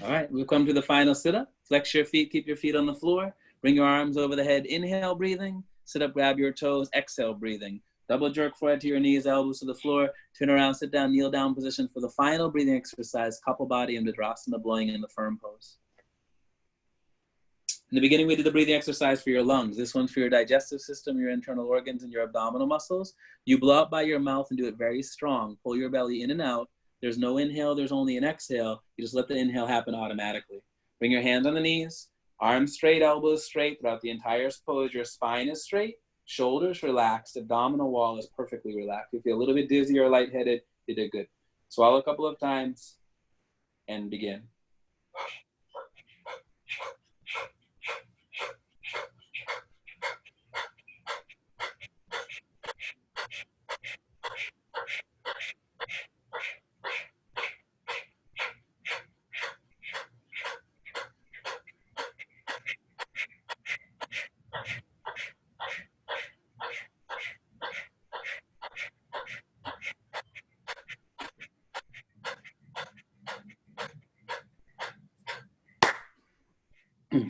All right, we'll come to the final sit-up. Flex your feet, keep your feet on the floor. Bring your arms over the head. Inhale, breathing. Sit up, grab your toes. Exhale, breathing. Double jerk forehead to your knees, elbows to the floor. Turn around, sit down, kneel down position for the final breathing exercise, couple body and Vidrasana, blowing in the firm pose. In the beginning, we did the breathing exercise for your lungs. This one's for your digestive system, your internal organs, and your abdominal muscles. You blow out by your mouth and do it very strong. Pull your belly in and out. There's no inhale, there's only an exhale. You just let the inhale happen automatically. Bring your hands on the knees, arms straight, elbows straight throughout the entire pose. Your spine is straight, shoulders relaxed, abdominal wall is perfectly relaxed. If you're a little bit dizzy or lightheaded, you did good. Swallow a couple of times and begin.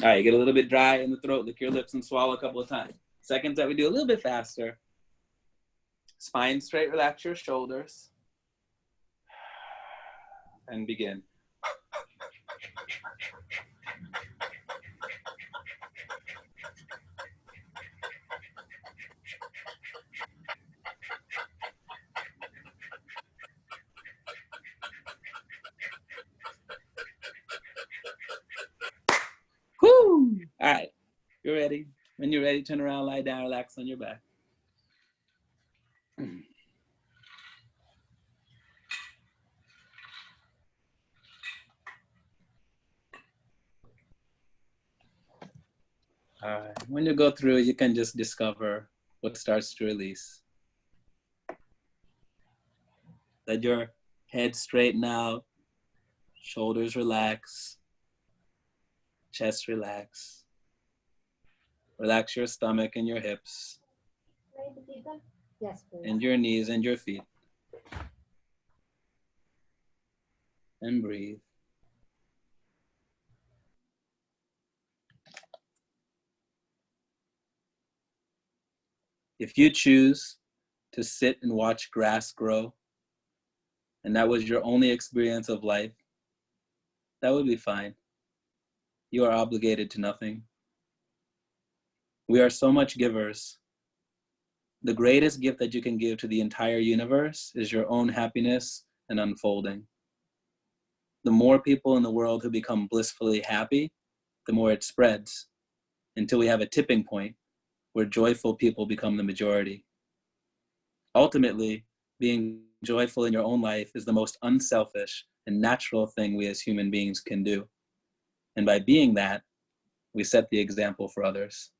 All right, get a little bit dry in the throat, lick your lips and swallow a couple of times. Seconds that we do a little bit faster. Spine straight, relax your shoulders. And begin. Whoo! All right, you're ready. When you're ready, turn around, lie down, relax on your back. All right, when you go through, you can just discover what starts to release. Let your head straighten out, shoulders relax, chest relax. Relax your stomach and your hips. Yes, please. And your knees and your feet. And breathe. If you choose to sit and watch grass grow, and that was your only experience of life, that would be fine. You are obligated to nothing. We are so much givers. The greatest gift that you can give to the entire universe is your own happiness and unfolding. The more people in the world who become blissfully happy, the more it spreads, until we have a tipping point where joyful people become the majority. Ultimately, being joyful in your own life is the most unselfish and natural thing we as human beings can do. And by being that, we set the example for others.